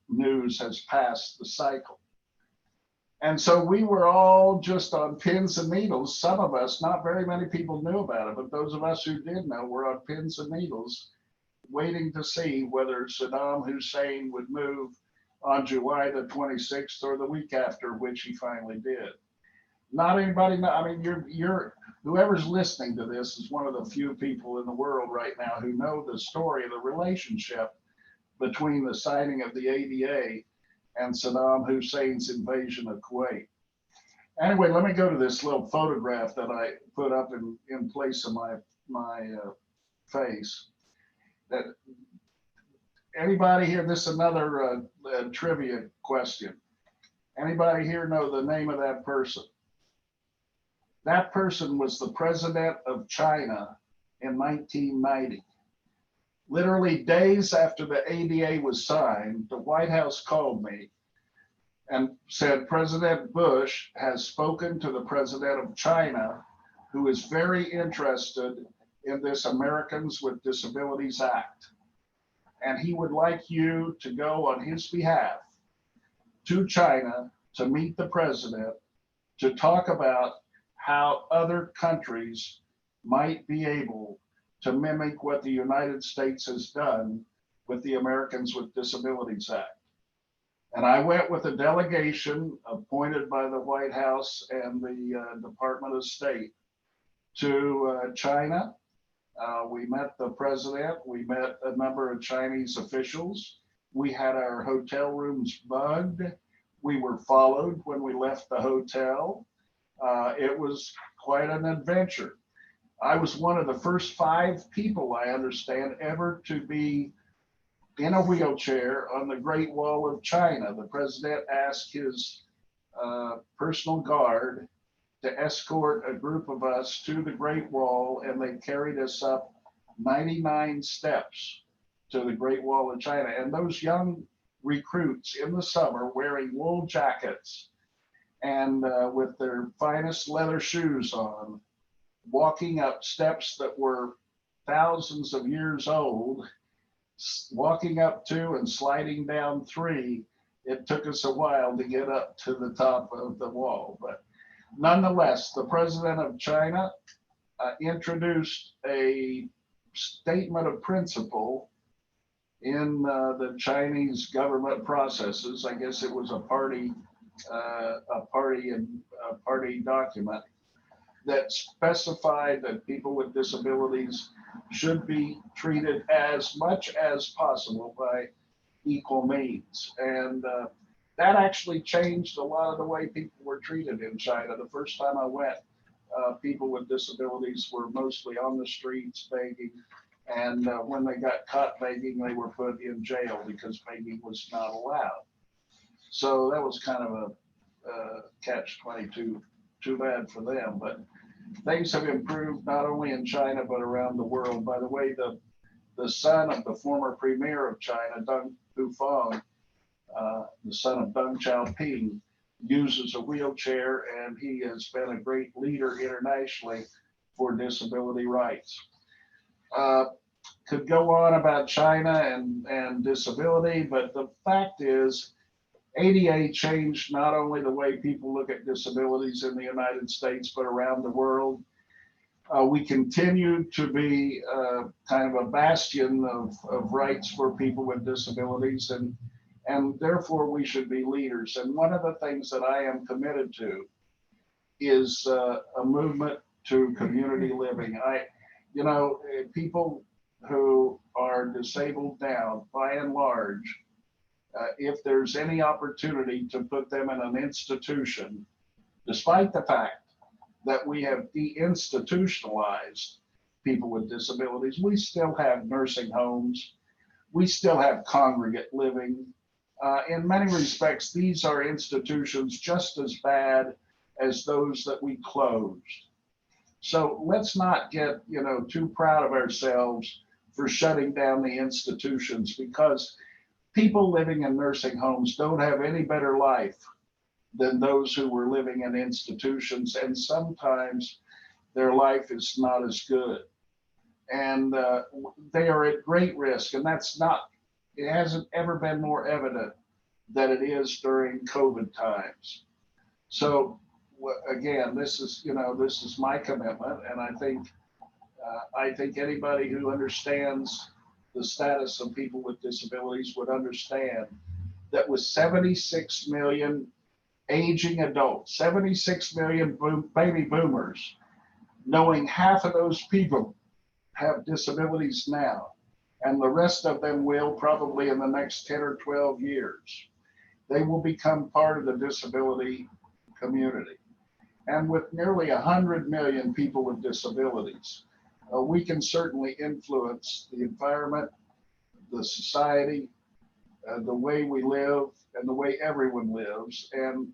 news has passed the cycle. And so we were all just on pins and needles. Some of us, not very many people knew about it, but those of us who did know were on pins and needles, waiting to see whether Saddam Hussein would move on July the 26th or the week after, which he finally did. Not anybody know. I mean, you're whoever's listening to this is one of the few people in the world right now who know the story of the relationship between the signing of the ADA and Saddam Hussein's invasion of Kuwait. Anyway, let me go to this little photograph that I put up in place of my face. That anybody here? This is another trivia question. Anybody here know the name of that person? That person was the president of China in 1990. Literally days after the ADA was signed, the White House called me and said, President Bush has spoken to the president of China, who is very interested in this Americans with Disabilities Act. And he would like you to go on his behalf to China to meet the president to talk about how other countries might be able to mimic what the United States has done with the Americans with Disabilities Act. And I went with a delegation appointed by the White House and the Department of State to China. We met the president, we met a number of Chinese officials. We had our hotel rooms bugged. We were followed when we left the hotel. It was quite an adventure. I was one of the first 5 people, I understand, ever to be in a wheelchair on the Great Wall of China. The president asked his personal guard to escort a group of us to the Great Wall, and they carried us up 99 steps to the Great Wall of China. And those young recruits in the summer wearing wool jackets and with their finest leather shoes on, walking up steps that were thousands of years old, walking up 2 and sliding down 3, it took us a while to get up to the top of the wall. But nonetheless, the president of China introduced a statement of principle in the Chinese government processes. I guess it was a party document that specified that people with disabilities should be treated as much as possible by equal means. And that actually changed a lot of the way people were treated in China. The first time I went, people with disabilities were mostly on the streets begging. And when they got caught begging, they were put in jail because begging was not allowed. So that was kind of a catch-22. Too bad for them, but things have improved not only in China, but around the world. By the way, the son of the former premier of China, Deng Xiaoping, the son of Deng Xiaoping, uses a wheelchair, and he has been a great leader internationally for disability rights. Could go on about China and disability, but the fact is, ADA changed not only the way people look at disabilities in the United States, but around the world. We continue to be kind of a bastion of rights for people with disabilities, and therefore we should be leaders. And one of the things that I am committed to is a movement to community living. People who are disabled now, by and large, if there's any opportunity to put them in an institution, despite the fact that we have deinstitutionalized people with disabilities, we still have nursing homes, we still have congregate living. In many respects, these are institutions just as bad as those that we closed. So let's not get too proud of ourselves for shutting down the institutions, because people living in nursing homes don't have any better life than those who were living in institutions, and sometimes their life is not as good. And they are at great risk, and it hasn't ever been more evident than it is during COVID times. So again, this is my commitment, and I think anybody who understands the status of people with disabilities would understand that with 76 million aging adults, 76 million baby boomers, knowing half of those people have disabilities now, and the rest of them will probably in the next 10 or 12 years, they will become part of the disability community. And with nearly 100 million people with disabilities, we can certainly influence the environment, the society, the way we live, and the way everyone lives. And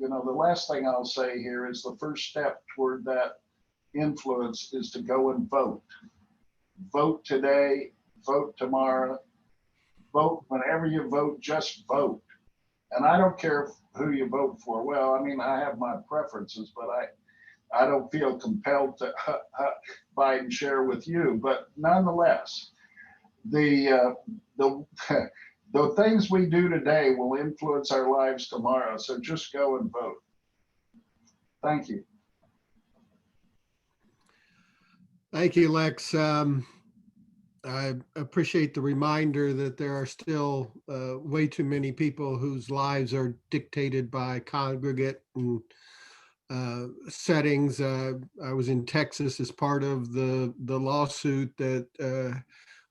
the last thing I'll say here is the first step toward that influence is to go and vote. Vote today, vote tomorrow, vote whenever you vote, just vote. And I don't care who you vote for. Well, I mean, I have my preferences, but I don't feel compelled to buy and share with you. But nonetheless, the things we do today will influence our lives tomorrow. So just go and vote. Thank you. Thank you, Lex. I appreciate the reminder that there are still way too many people whose lives are dictated by congregate and settings. I was in Texas as part of the lawsuit that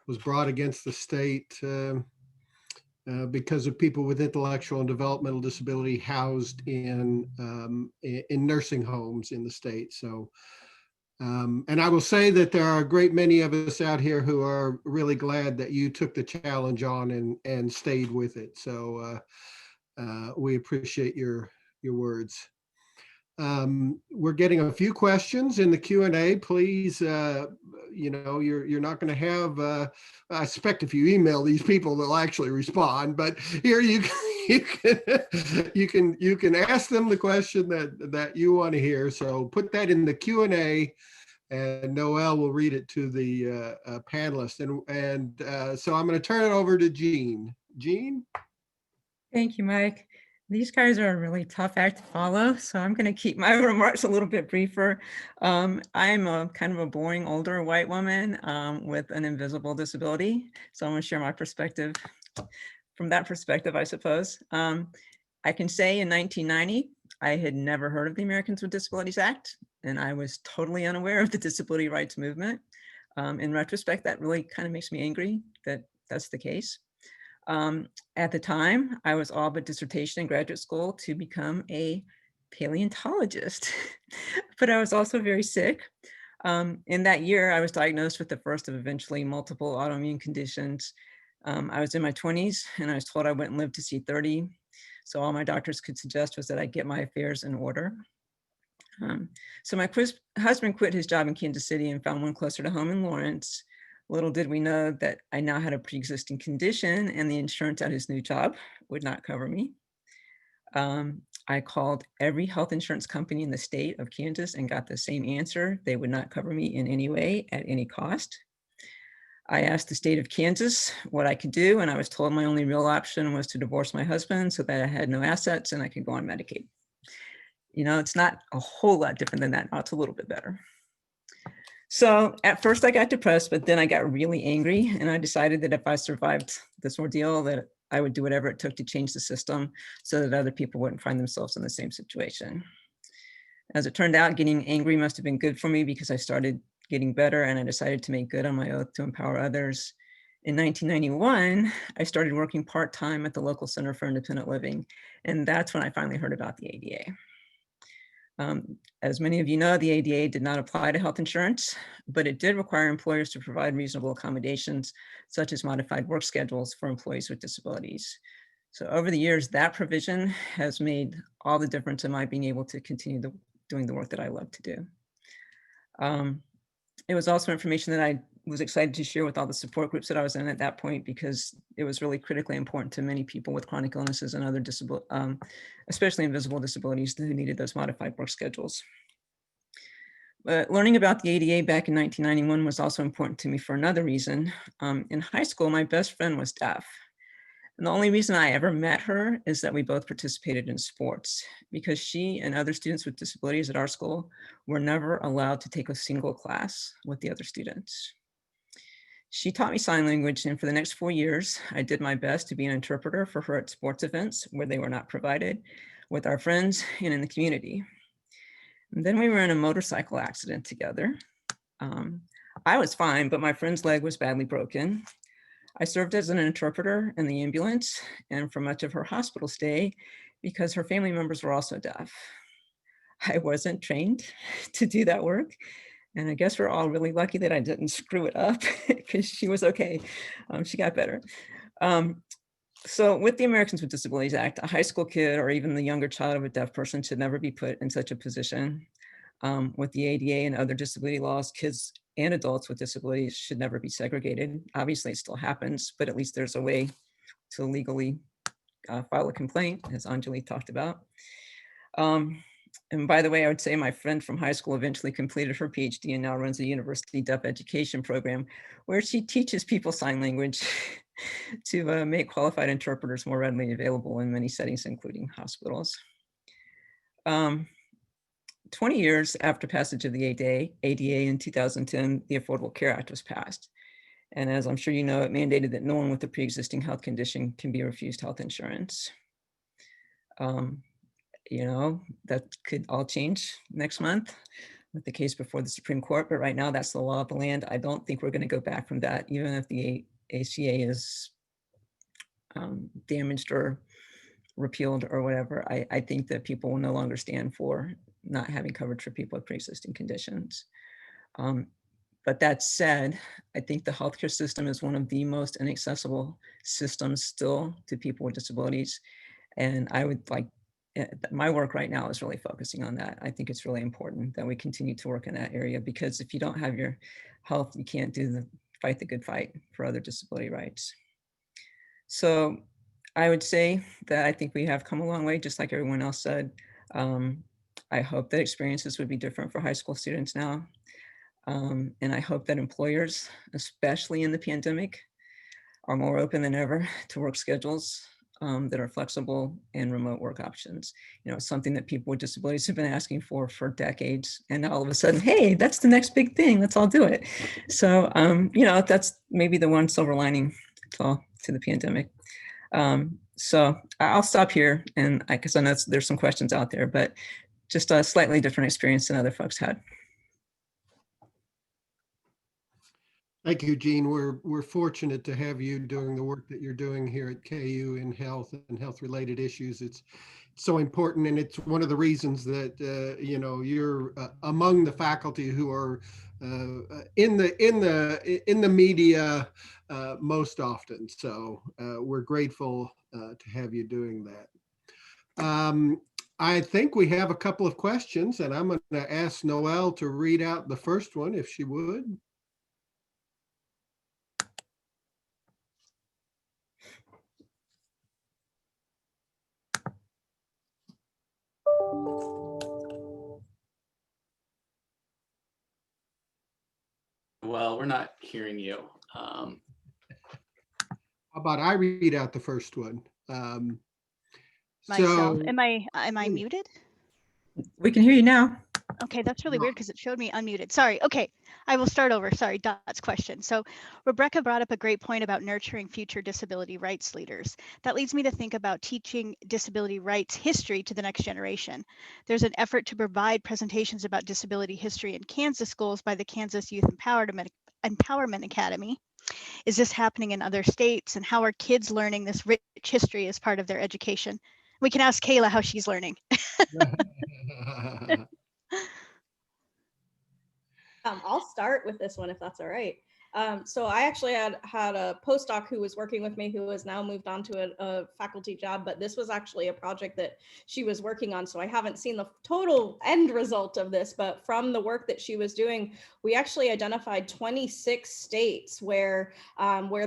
was brought against the state because of people with intellectual and developmental disability housed in nursing homes in the state. So. And I will say that there are a great many of us out here who are really glad that you took the challenge on and stayed with it. So we appreciate your words. We're getting a few questions in the Q&A. Please, you're not going to have, I expect if you email these people, they'll actually respond, but here you can ask them the question that you want to hear. So put that in the Q&A and Noel will read it to the panelists. So I'm going to turn it over to Jean. Jean? Thank you, Mike. These guys are a really tough act to follow, so I'm going to keep my remarks a little bit briefer. I'm a kind of a boring older white woman with an invisible disability, so I'm going to share my perspective from that perspective, I suppose. I can say in 1990, I had never heard of the Americans with Disabilities Act, and I was totally unaware of the disability rights movement. In retrospect, that really kind of makes me angry that that's the case. At the time, I was all but dissertation in graduate school to become a paleontologist, but I was also very sick. In that year, I was diagnosed with the first of eventually multiple autoimmune conditions. I was in my 20s and I was told I wouldn't live to see 30. So all my doctors could suggest was that I get my affairs in order. So my husband quit his job in Kansas City and found one closer to home in Lawrence. Little did we know that I now had a pre-existing condition and the insurance at his new job would not cover me. I called every health insurance company in the state of Kansas and got the same answer. They would not cover me in any way at any cost. I asked the state of Kansas what I could do, and I was told my only real option was to divorce my husband so that I had no assets and I could go on Medicaid. You know, it's not a whole lot different than that. Now it's a little bit better. So at first I got depressed, but then I got really angry and I decided that if I survived this ordeal, that I would do whatever it took to change the system so that other people wouldn't find themselves in the same situation. As it turned out, getting angry must have been good for me because I started getting better and I decided to make good on my oath to empower others. In 1991, I started working part-time at the local Center for Independent Living, and that's when I finally heard about the ADA. As many of you know, the ADA did not apply to health insurance, but it did require employers to provide reasonable accommodations, such as modified work schedules for employees with disabilities. So over the years, that provision has made all the difference in my being able to continue doing the work that I love to do. It was also information that I was excited to share with all the support groups that I was in at that point, because it was really critically important to many people with chronic illnesses and other especially invisible disabilities who needed those modified work schedules. But learning about the ADA back in 1991 was also important to me for another reason. In high school, my best friend was deaf. And the only reason I ever met her is that we both participated in sports, because she and other students with disabilities at our school were never allowed to take a single class with the other students. She taught me sign language, and for the next 4 years, I did my best to be an interpreter for her at sports events where they were not provided, with our friends and in the community. And then we were in a motorcycle accident together. I was fine, but my friend's leg was badly broken. I served as an interpreter in the ambulance and for much of her hospital stay because her family members were also deaf. I wasn't trained to do that work. And I guess we're all really lucky that I didn't screw it up because she was okay. She got better. So with the Americans with Disabilities Act, a high school kid or even the younger child of a deaf person should never be put in such a position. With the ADA and other disability laws, kids and adults with disabilities should never be segregated. Obviously, it still happens, but at least there's a way to legally file a complaint, as Anjali talked about. And by the way, I would say my friend from high school eventually completed her PhD and now runs a university deaf education program where she teaches people sign language to make qualified interpreters more readily available in many settings, including hospitals. 20 years after passage of the ADA in 2010, the Affordable Care Act was passed. And as I'm sure you know, it mandated that no one with a pre-existing health condition can be refused health insurance. You know, that could all change next month with the case before the Supreme Court, but right now that's the law of the land. I don't think we're going to go back from that, even if the ACA is damaged or repealed or whatever. I think that people will no longer stand for not having coverage for people with pre-existing conditions. But that said, I think the healthcare system is one of the most inaccessible systems still to people with disabilities. And I would like, my work right now is really focusing on that. I think it's really important that we continue to work in that area, because if you don't have your health, you can't fight the good fight for other disability rights. So I would say that I think we have come a long way, just like everyone else said. I hope that experiences would be different for high school students now. And I hope that employers, especially in the pandemic, are more open than ever to work schedules that are flexible and remote work options. You know, something that people with disabilities have been asking for decades. And now all of a sudden, hey, that's the next big thing. Let's all do it. So, you know, that's maybe the one silver lining to the pandemic. So I'll stop here, and because I know there's some questions out there, but just a slightly different experience than other folks had. Thank you, Jean. We're fortunate to have you doing the work that you're doing here at KU in health and health-related issues. It's so important, and it's one of the reasons that you know, you're among the faculty who are in the media most often. So we're grateful to have you doing that. I think we have a couple of questions, and I'm going to ask Noelle to read out the first one, if she would. Well, we're not hearing you. How about I read out the first one? Myself. So, Am I muted? We can hear you now. Okay, that's really weird because it showed me unmuted. Sorry. Okay, I will start over. Sorry, Dot's question. So Rebecca brought up a great point about nurturing future disability rights leaders. That leads me to think about teaching disability rights history to the next generation. There's an effort to provide presentations about disability history in Kansas schools by the Kansas Youth Empowerment Academy. Is this happening in other states, and how are kids learning this rich history as part of their education? We can ask Kayla how she's learning. I'll start with this one if that's all right. So I actually had a postdoc who was working with me who has now moved on to a faculty job, but this was actually a project that she was working on. So I haven't seen the total end result of this, but from the work that she was doing, we actually identified 26 states where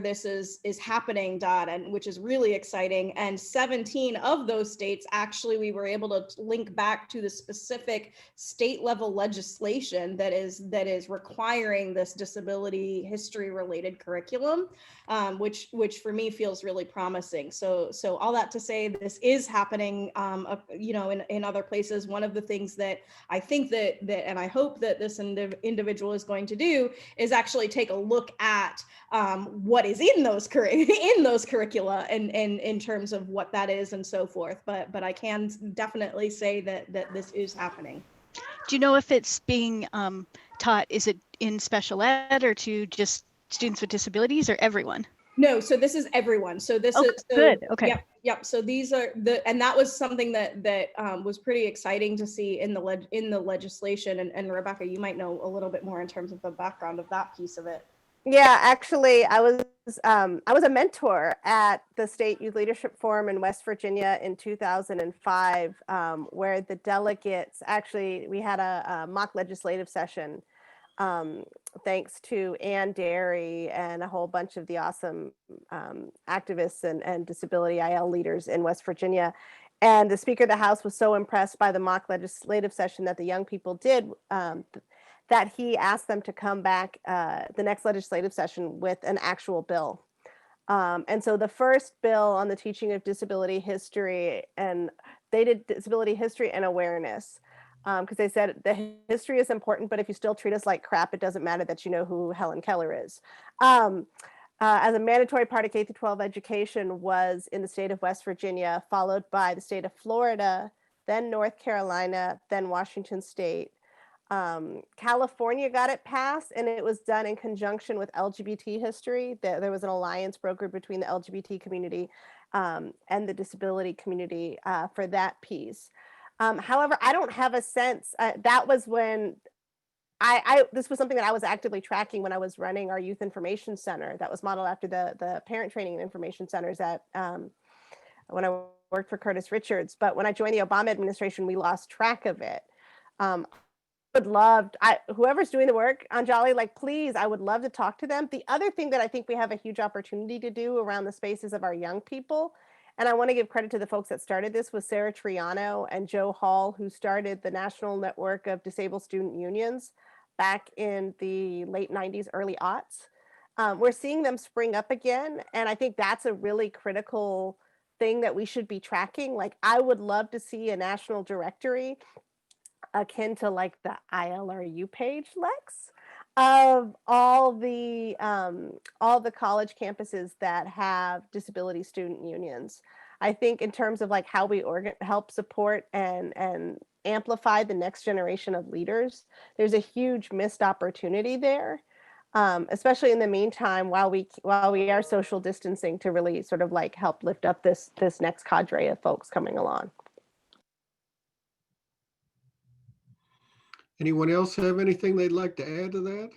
this is happening, and which is really exciting. And 17 of those states, actually, we were able to link back to the specific state level legislation that is requiring this disability history related curriculum, which for me feels really promising. So all that to say, this is happening, you know, in other places. One of the things that I think that and I hope that this individual is going to do is actually take a look at what is in those curricula and in terms of what that is and so forth. But I can definitely say that this is happening. Do you know if it's being taught, is it in special ed or to just students with disabilities or everyone? No, so this is everyone. So this is good. Okay. Yep. So these are and that was something that was pretty exciting to see in the legislation. And Rebecca, you might know a little bit more in terms of the background of that piece of it. Yeah, actually, I was a mentor at the State Youth Leadership Forum in West Virginia in 2005, where the delegates, actually, we had a mock legislative session, thanks to Ann Derry and a whole bunch of the awesome activists and disability IL leaders in West Virginia. And the Speaker of the House was so impressed by the mock legislative session that the young people did, that he asked them to come back the next legislative session with an actual bill. And so the first bill on the teaching of disability history, and they did disability history and awareness, because they said the history is important, but if you still treat us like crap, it doesn't matter that you know who Helen Keller is. As a mandatory part of K-12 education was in the state of West Virginia, followed by the state of Florida, then North Carolina, then Washington State. California got it passed, and it was done in conjunction with LGBT history. There was an alliance brokered between the LGBT community and the disability community for that piece. However, I don't have a sense. That was when this was something that I was actively tracking when I was running our youth information center that was modeled after the parent training and information centers at when I worked for Curtis Richards. But when I joined the Obama administration, we lost track of it. Would love, whoever's doing the work, Anjali, like, please, I would love to talk to them. The other thing that I think we have a huge opportunity to do around the spaces of our young people, and I want to give credit to the folks that started this, was Sarah Triano and Joe Hall, who started the National Network of Disabled Student Unions back in the late 90s, early aughts. We're seeing them spring up again. And I think that's a really critical thing that we should be tracking. Like, I would love to see a national directory akin to like the ILRU page, Lex, of all the college campuses that have disability student unions. I think in terms of like how we help support and amplify the next generation of leaders, there's a huge missed opportunity there. Especially in the meantime, while we are social distancing, to really sort of like help lift up this next cadre of folks coming along. Anyone else have anything they'd like to add to that?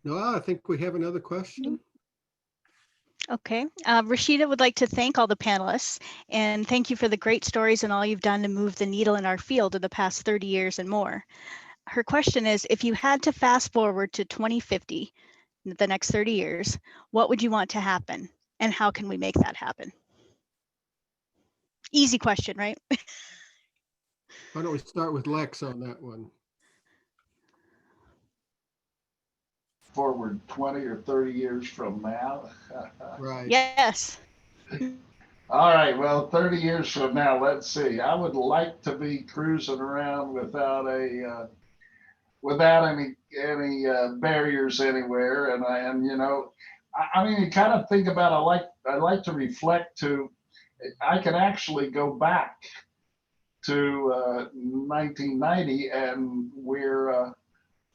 No, I think we have another question. Okay, Rashida would like to thank all the panelists and thank you for the great stories and all you've done to move the needle in our field in the past 30 years and more. Her question is, if you had to fast forward to 2050, the next 30 years, what would you want to happen and how can we make that happen? Easy question, right? Why don't we start with Lex on that one? Forward 20 or 30 years from now. Right. Yes. All right, well, 30 years from now, let's see. I would like to be cruising around without any barriers anywhere. And you know, I mean, you kind of think about, I like to reflect to, I can actually go back to 1990 and we're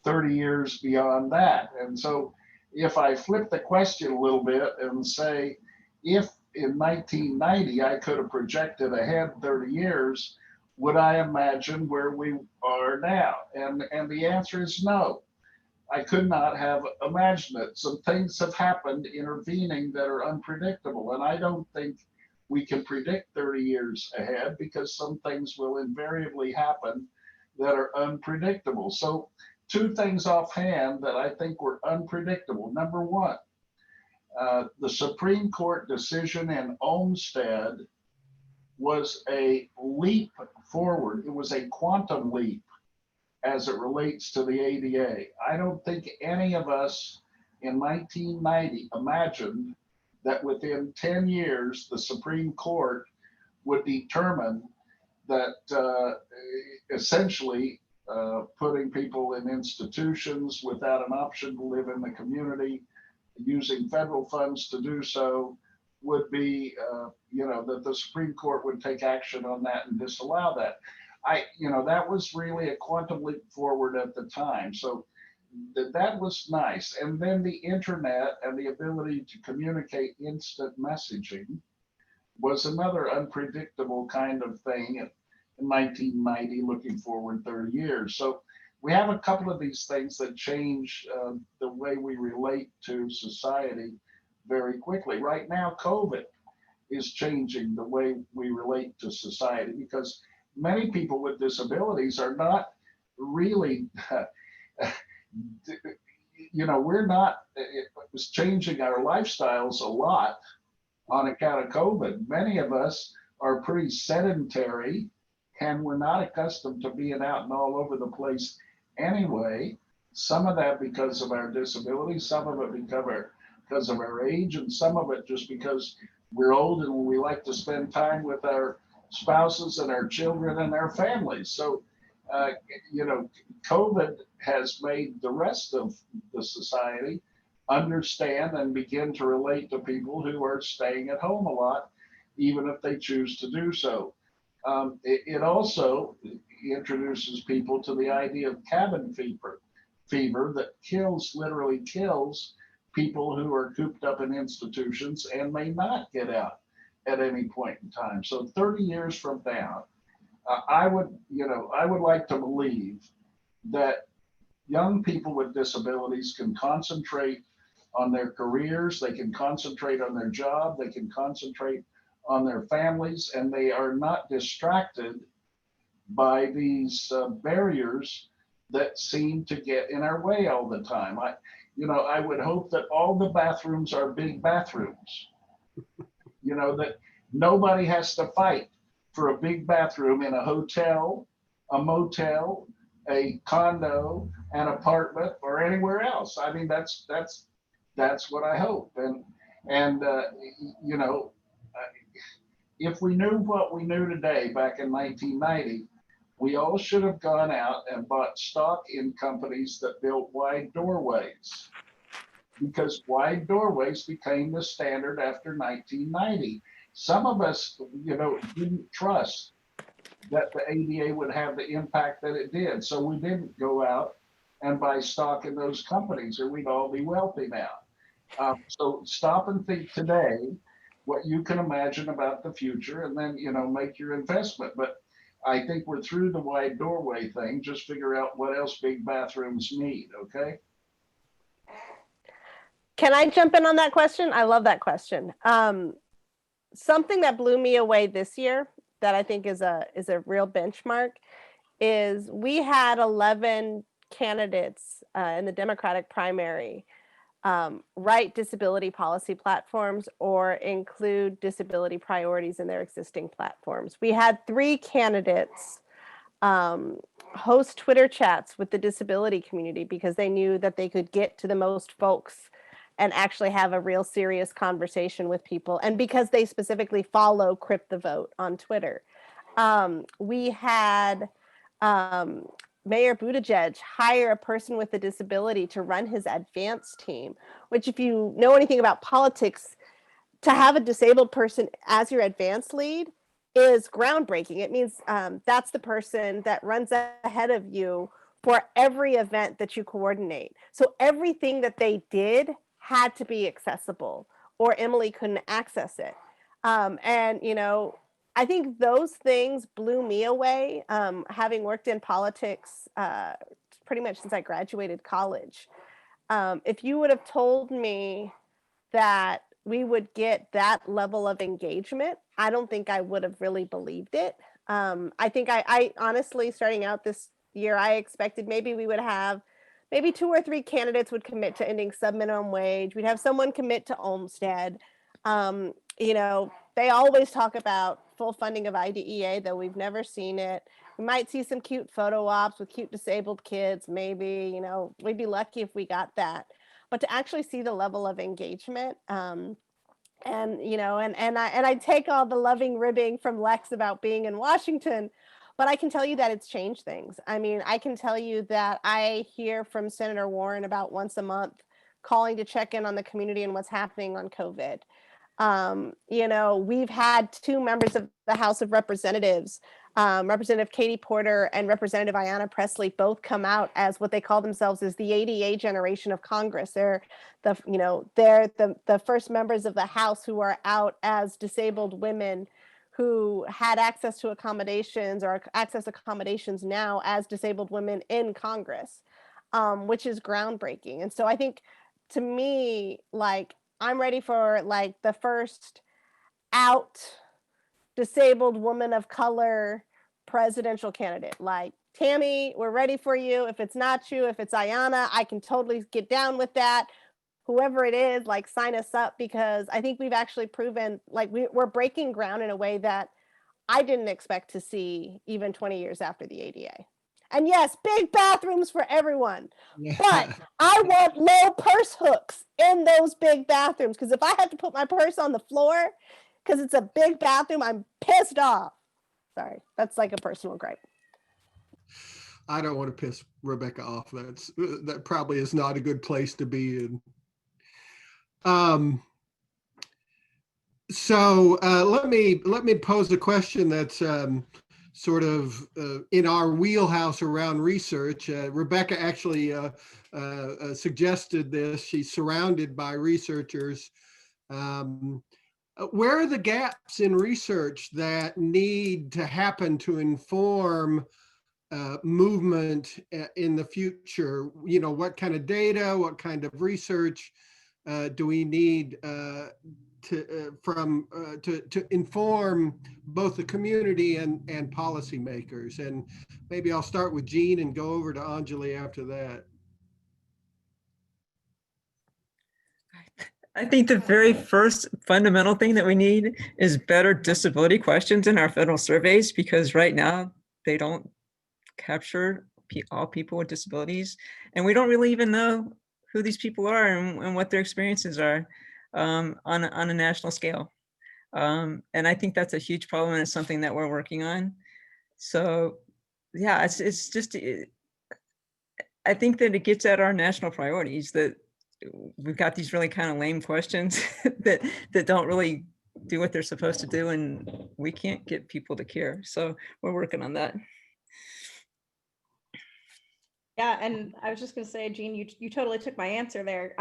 30 years beyond that. And so if I flip the question a little bit and say, if in 1990 I could have projected ahead 30 years, would I imagine where we are now? And the answer is no. I could not have imagined it. Some things have happened intervening that are unpredictable. And I don't think we can predict 30 years ahead because some things will invariably happen that are unpredictable. So two things offhand that I think were unpredictable. Number one, the Supreme Court decision in Olmstead was a leap forward. It was a quantum leap as it relates to the ADA. I don't think any of us in 1990 imagined that within 10 years, the Supreme Court would determine that essentially putting people in institutions without an option to live in the community, using federal funds to do so, would be, that the Supreme Court would take action on that and disallow that. That was really a quantum leap forward at the time. So that was nice. And then the internet and the ability to communicate instant messaging was another unpredictable kind of thing in 1990, looking forward 30 years. So we have a couple of these things that change the way we relate to society very quickly. Right now, COVID is changing the way we relate to society because many people with disabilities are not really, it's changing our lifestyles a lot on account of COVID. Many of us are pretty sedentary and we're not accustomed to being out and all over the place anyway. Some of that because of our disability, some of it because of our age, and some of it just because we're old and we like to spend time with our spouses and our children and our families. So, COVID has made the rest of the society understand and begin to relate to people who are staying at home a lot, even if they choose to do so. It also introduces people to the idea of cabin fever that literally kills people who are cooped up in institutions and may not get out at any point in time. So 30 years from now, I would like to believe that young people with disabilities can concentrate on their careers, they can concentrate on their job, they can concentrate on their families, and they are not distracted by these barriers that seem to get in our way all the time. I would hope that all the bathrooms are big bathrooms, that nobody has to fight for a big bathroom in a hotel a motel, a condo, an apartment, or anywhere else. I mean, that's what I hope. And you know, if we knew what we knew today back in 1990, we all should have gone out and bought stock in companies that built wide doorways, because wide doorways became the standard after 1990. Some of us, you know, didn't trust that the ADA would have the impact that it did. So we didn't go out and buy stock in those companies, or we'd all be wealthy now. So stop and think today what you can imagine about the future, and then, you know, make your investment. But I think we're through the wide doorway thing. Just figure out what else big bathrooms need, okay? Can I jump in on that question? I love that question. Something that blew me away this year that I think is a real benchmark is we had 11 candidates in the Democratic primary write disability policy platforms or include disability priorities in their existing platforms. We had 3 candidates host Twitter chats with the disability community because they knew that they could get to the most folks and actually have a real serious conversation with people, and because they specifically follow Crypt the Vote on Twitter. We had Mayor Buttigieg hire a person with a disability to run his advance team, which, if you know anything about politics, to have a disabled person as your advance lead is groundbreaking. It means that's the person that runs ahead of you for every event that you coordinate. So everything that they did had to be accessible, or Emily couldn't access it. And, you know, I think those things blew me away, having worked in politics pretty much since I graduated college. If you would have told me that we would get that level of engagement, I don't think I would have really believed it. I think I honestly, starting out this year, I expected maybe we would have maybe 2 or 3 candidates would commit to ending sub-minimum wage. We'd have someone commit to Olmstead. You know, they always talk about full funding of IDEA, though we've never seen it. We might see some cute photo ops with cute disabled kids, maybe, you know, we'd be lucky if we got that. But to actually see the level of engagement, and, you know, and I take all the loving ribbing from Lex about being in Washington, but I can tell you that it's changed things. I mean, I can tell you that I hear from Senator Warren about once a month, calling to check in on the community and what's happening on COVID. You know, we've had 2 members of the House of Representatives, Representative Katie Porter and Representative Ayanna Pressley, both come out as what they call themselves as the ADA generation of Congress. They're the first members of the House who are out as disabled women who had access to accommodations or access accommodations now as disabled women in Congress, which is groundbreaking. And so I think, to me, like, I'm ready for like the first out disabled woman of color presidential candidate. Like, Tammy, we're ready for you. If it's not you, if it's Ayanna, I can totally get down with that. Whoever it is, like, sign us up, because I think we've actually proven like we're breaking ground in a way that I didn't expect to see even 20 years after the ADA. And yes, big bathrooms for everyone, but I want low purse hooks in those big bathrooms, because if I have to put my purse on the floor because it's a big bathroom, I'm pissed off. Sorry, that's like a personal gripe. I don't want to piss Rebecca off. That probably is not a good place to be in. So let me pose a question that's sort of in our wheelhouse around research. Rebecca actually suggested this. She's surrounded by researchers. Where are the gaps in research that need to happen to inform movement in the future? You know, what kind of data, what kind of research do we need to inform both the community and policymakers? And maybe I'll start with Jean and go over to Anjali after that. I think the very first fundamental thing that we need is better disability questions in our federal surveys, because right now they don't capture all people with disabilities, and we don't really even know who these people are and what their experiences are on a national scale. And I think that's a huge problem, and it's something that we're working on. So yeah, it's just, I think that it gets at our national priorities, that we've got these really kind of lame questions that don't really do what they're supposed to do, and we can't get people to care. So we're working on that. Yeah, and I was just going to say, Jean, you totally took my answer there,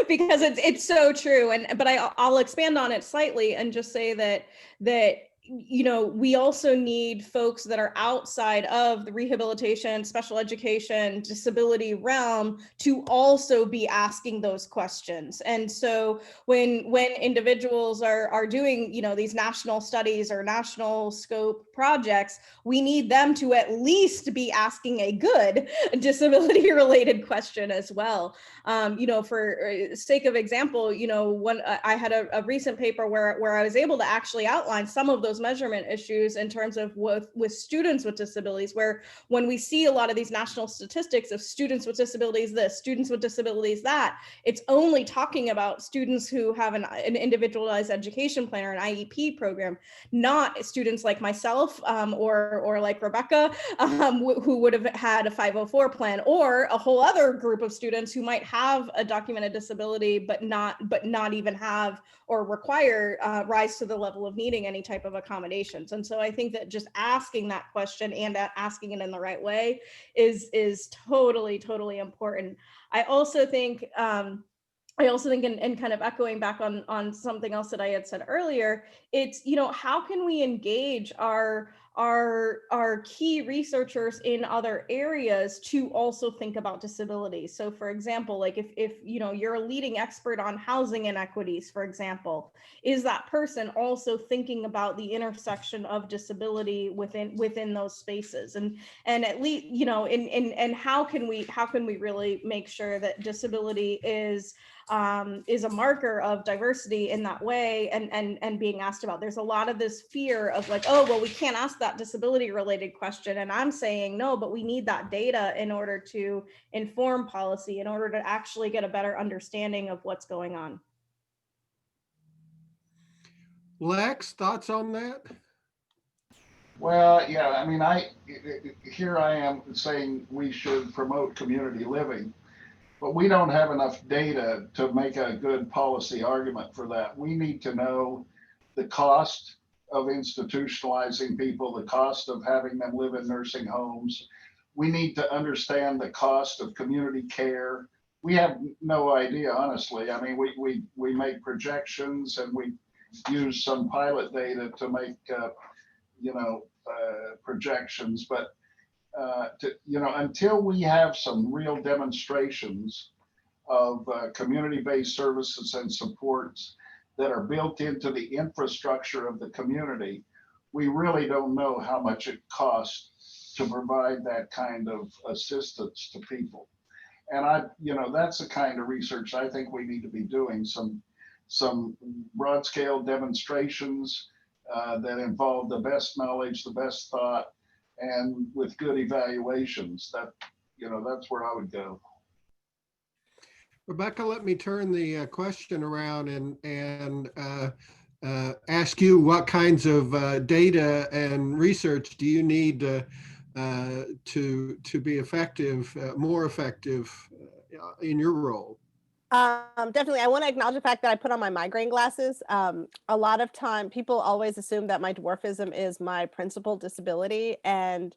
because it's so true. But I'll expand on it slightly and just say that we also need folks that are outside of the rehabilitation, special education, disability realm to also be asking those questions. And so when individuals are doing, these national studies or national scope projects, we need them to at least be asking a good disability related question as well. For sake of example, when I had a recent paper where I was able to actually outline some of those measurement issues in terms of with students with disabilities, where when we see a lot of these national statistics of students with disabilities this, students with disabilities that, it's only talking about students who have an individualized education plan or an IEP program, not students like myself or like Rebecca, who would have had a 504 plan, or a whole other group of students who might have a documented disability but not even have or require rise to the level of needing any type of accommodations. And so I think that just asking that question and asking it in the right way is totally important. I also think and kind of echoing back on something else that I had said earlier, it's, how can we engage our key researchers in other areas to also think about disability? So for example, like if you're a leading expert on housing inequities, for example, is that person also thinking about the intersection of disability within those spaces? And at least, and how can we really make sure that disability is a marker of diversity in that way, and being asked about? There's a lot of this fear of like, oh, well, we can't ask that disability related question. And I'm saying no, but we need that data in order to inform policy, in order to actually get a better understanding of what's going on. Lex, thoughts on that? Well, yeah, I mean, here I am saying we should promote community living, but we don't have enough data to make a good policy argument for that. We need to know the cost of institutionalizing people, the cost of having them live in nursing homes. We need to understand the cost of community care. We have no idea, honestly. I mean, we make projections and we use some pilot data to make, projections, but until we have some real demonstrations of community-based services and supports that are built into the infrastructure of the community, we really don't know how much it costs to provide that kind of assistance to people. And that's the kind of research I think we need to be doing, some broad scale demonstrations that involve the best knowledge, the best thought, and with good evaluations. That's where I would go. Rebecca, let me turn the question around and ask you, what kinds of data and research do you need to be effective, more effective in your role? Definitely. I want to acknowledge the fact that I put on my migraine glasses. A lot of time people always assume that my dwarfism is my principal disability, and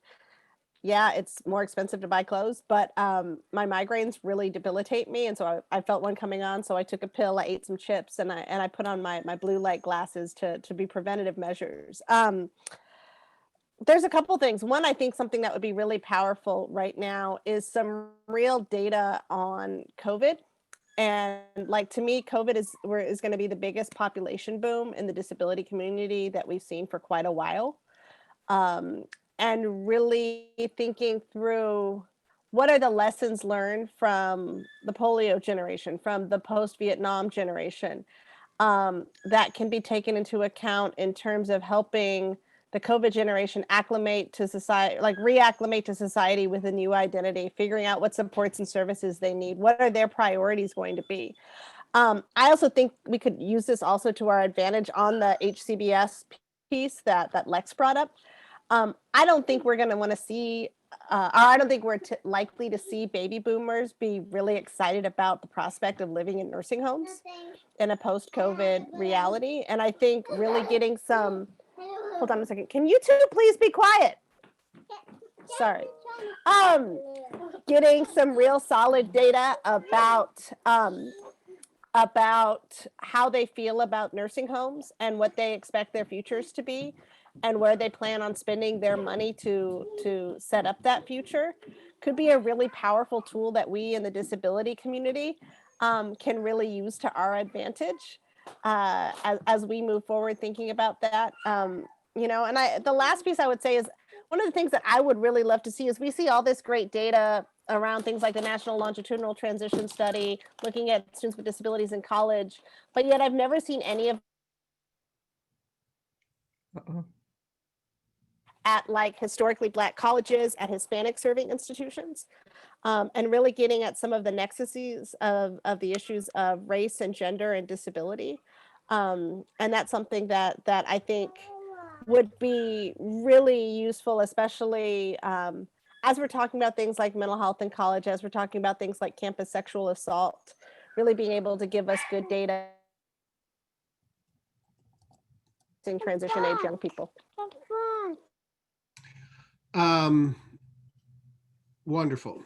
yeah, it's more expensive to buy clothes, but my migraines really debilitate me. And so I felt one coming on. So I took a pill, I ate some chips, and I put on my blue light glasses to be preventative measures. There's a couple things. One, I think something that would be really powerful right now is some real data on COVID. And like, to me, COVID is going to be the biggest population boom in the disability community that we've seen for quite a while. And really thinking through what are the lessons learned from the polio generation, from the post-Vietnam generation, that can be taken into account in terms of helping the COVID generation acclimate to society, like reacclimate to society with a new identity, figuring out what supports and services they need. What are their priorities going to be? I also think we could use this also to our advantage on the HCBS piece that Lex brought up. I don't think we're going to want to see, or I don't think we're likely to see baby boomers be really excited about the prospect of living in nursing homes in a post-COVID reality. And I think really getting some, hold on a second, can you two please be quiet? Sorry. Getting some real solid data about how they feel about nursing homes and what they expect their futures to be and where they plan on spending their money to set up that future could be a really powerful tool that we in the disability community can really use to our advantage as we move forward thinking about that. You know, and the last piece I would say is one of the things that I would really love to see is we see all this great data around things like the National Longitudinal Transition Study, looking at students with disabilities in college, but yet I've never seen any of at like historically Black colleges, at Hispanic serving institutions, and really getting at some of the nexuses of the issues of race and gender and disability. And that's something that I think would be really useful, especially as we're talking about things like mental health in college, as we're talking about things like campus sexual assault, really being able to give us good data in transition age young people. Wonderful.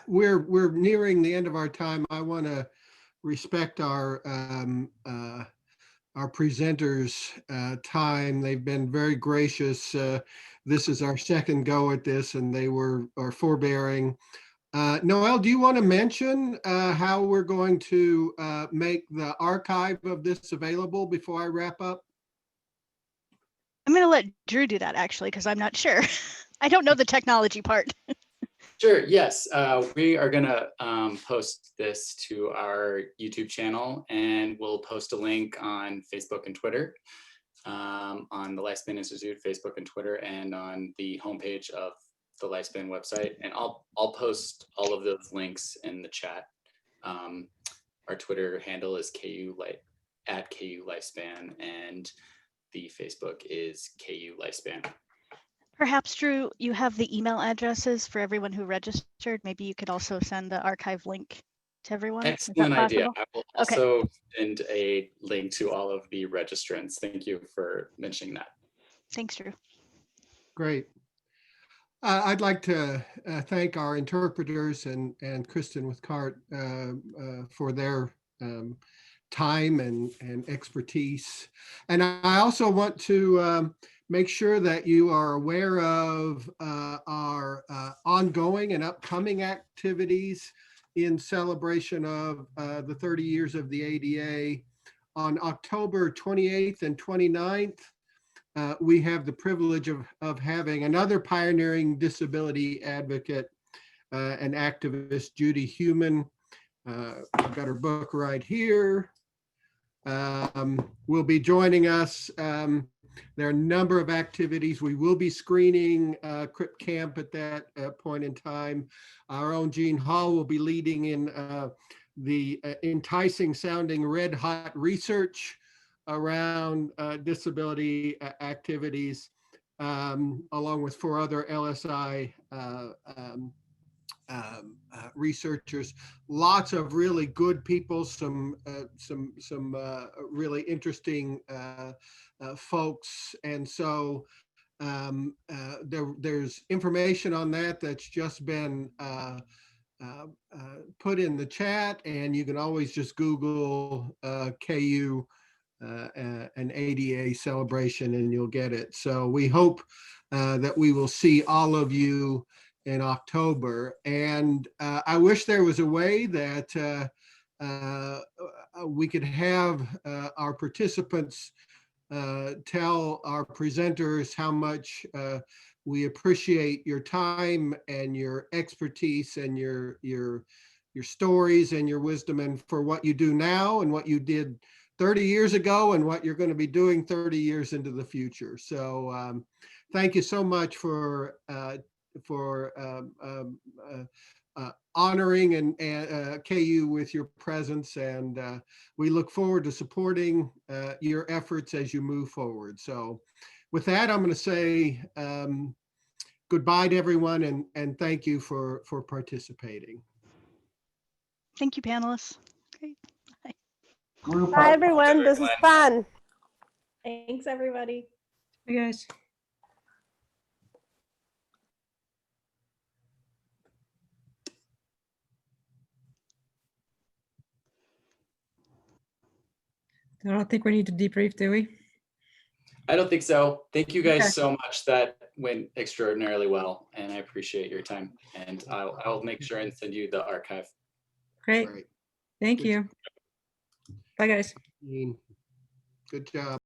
We're nearing the end of our time. I want to respect our presenters' time. They've been very gracious. This is our second go at this, and they are forbearing. Noelle, do you want to mention how we're going to make the archive of this available before I wrap up? I'm going to let Drew do that actually, because I'm not sure. I don't know the technology part. Sure, yes. We are gonna post this to our YouTube channel, and we'll post a link on Facebook and Twitter, on the Lifespan Institute, Facebook and Twitter, and on the homepage of the Lifespan website. And I'll post all of those links in the chat. Our Twitter handle is KU Lifespan, and the Facebook is KU Lifespan. Perhaps, Drew, you have the email addresses for everyone who registered. Maybe you could also send the archive link to everyone. Excellent idea. Possible? I will also send a link to all of the registrants. Thank you for mentioning that. Thanks, Drew. Great. I'd like to thank our interpreters and Kristen with CART for their time and expertise. And I also want to make sure that you are aware of our ongoing and upcoming activities in celebration of the 30 years of the ADA. On October 28th and 29th, we have the privilege of having another pioneering disability advocate and activist, Judy Heumann. I've got her book right here. Will be joining us. There are a number of activities. We will be screening Crip Camp at that point in time. Our own Jean Hall will be leading in the enticing sounding red hot research around disability activities, along with 4 other LSI researchers. Lots of really good people, some really interesting folks, and so there's information on that that's just been put in the chat, and you can always just Google KU an ADA celebration and you'll get it. So we hope that we will see all of you in October. And I wish there was a way that we could have our participants tell our presenters how much we appreciate your time and your expertise and your stories and your wisdom, and for what you do now and what you did 30 years ago and what you're going to be doing 30 years into the future. So thank you so much for honoring and KU with your presence, and we look forward to supporting your efforts as you move forward. So with that, I'm going to say goodbye to everyone, and thank you for participating. Thank you, panelists. Great. Group Bye, up. everyone. This was fun. Thanks, everybody. Hey, guys. I don't think we need to debrief, do we? I don't think so. Thank you guys Okay. so much. That went extraordinarily well, and I appreciate your time. And I'll make sure and send you the archive. Great. Great. Thank Good you. Bye, guys. Good job.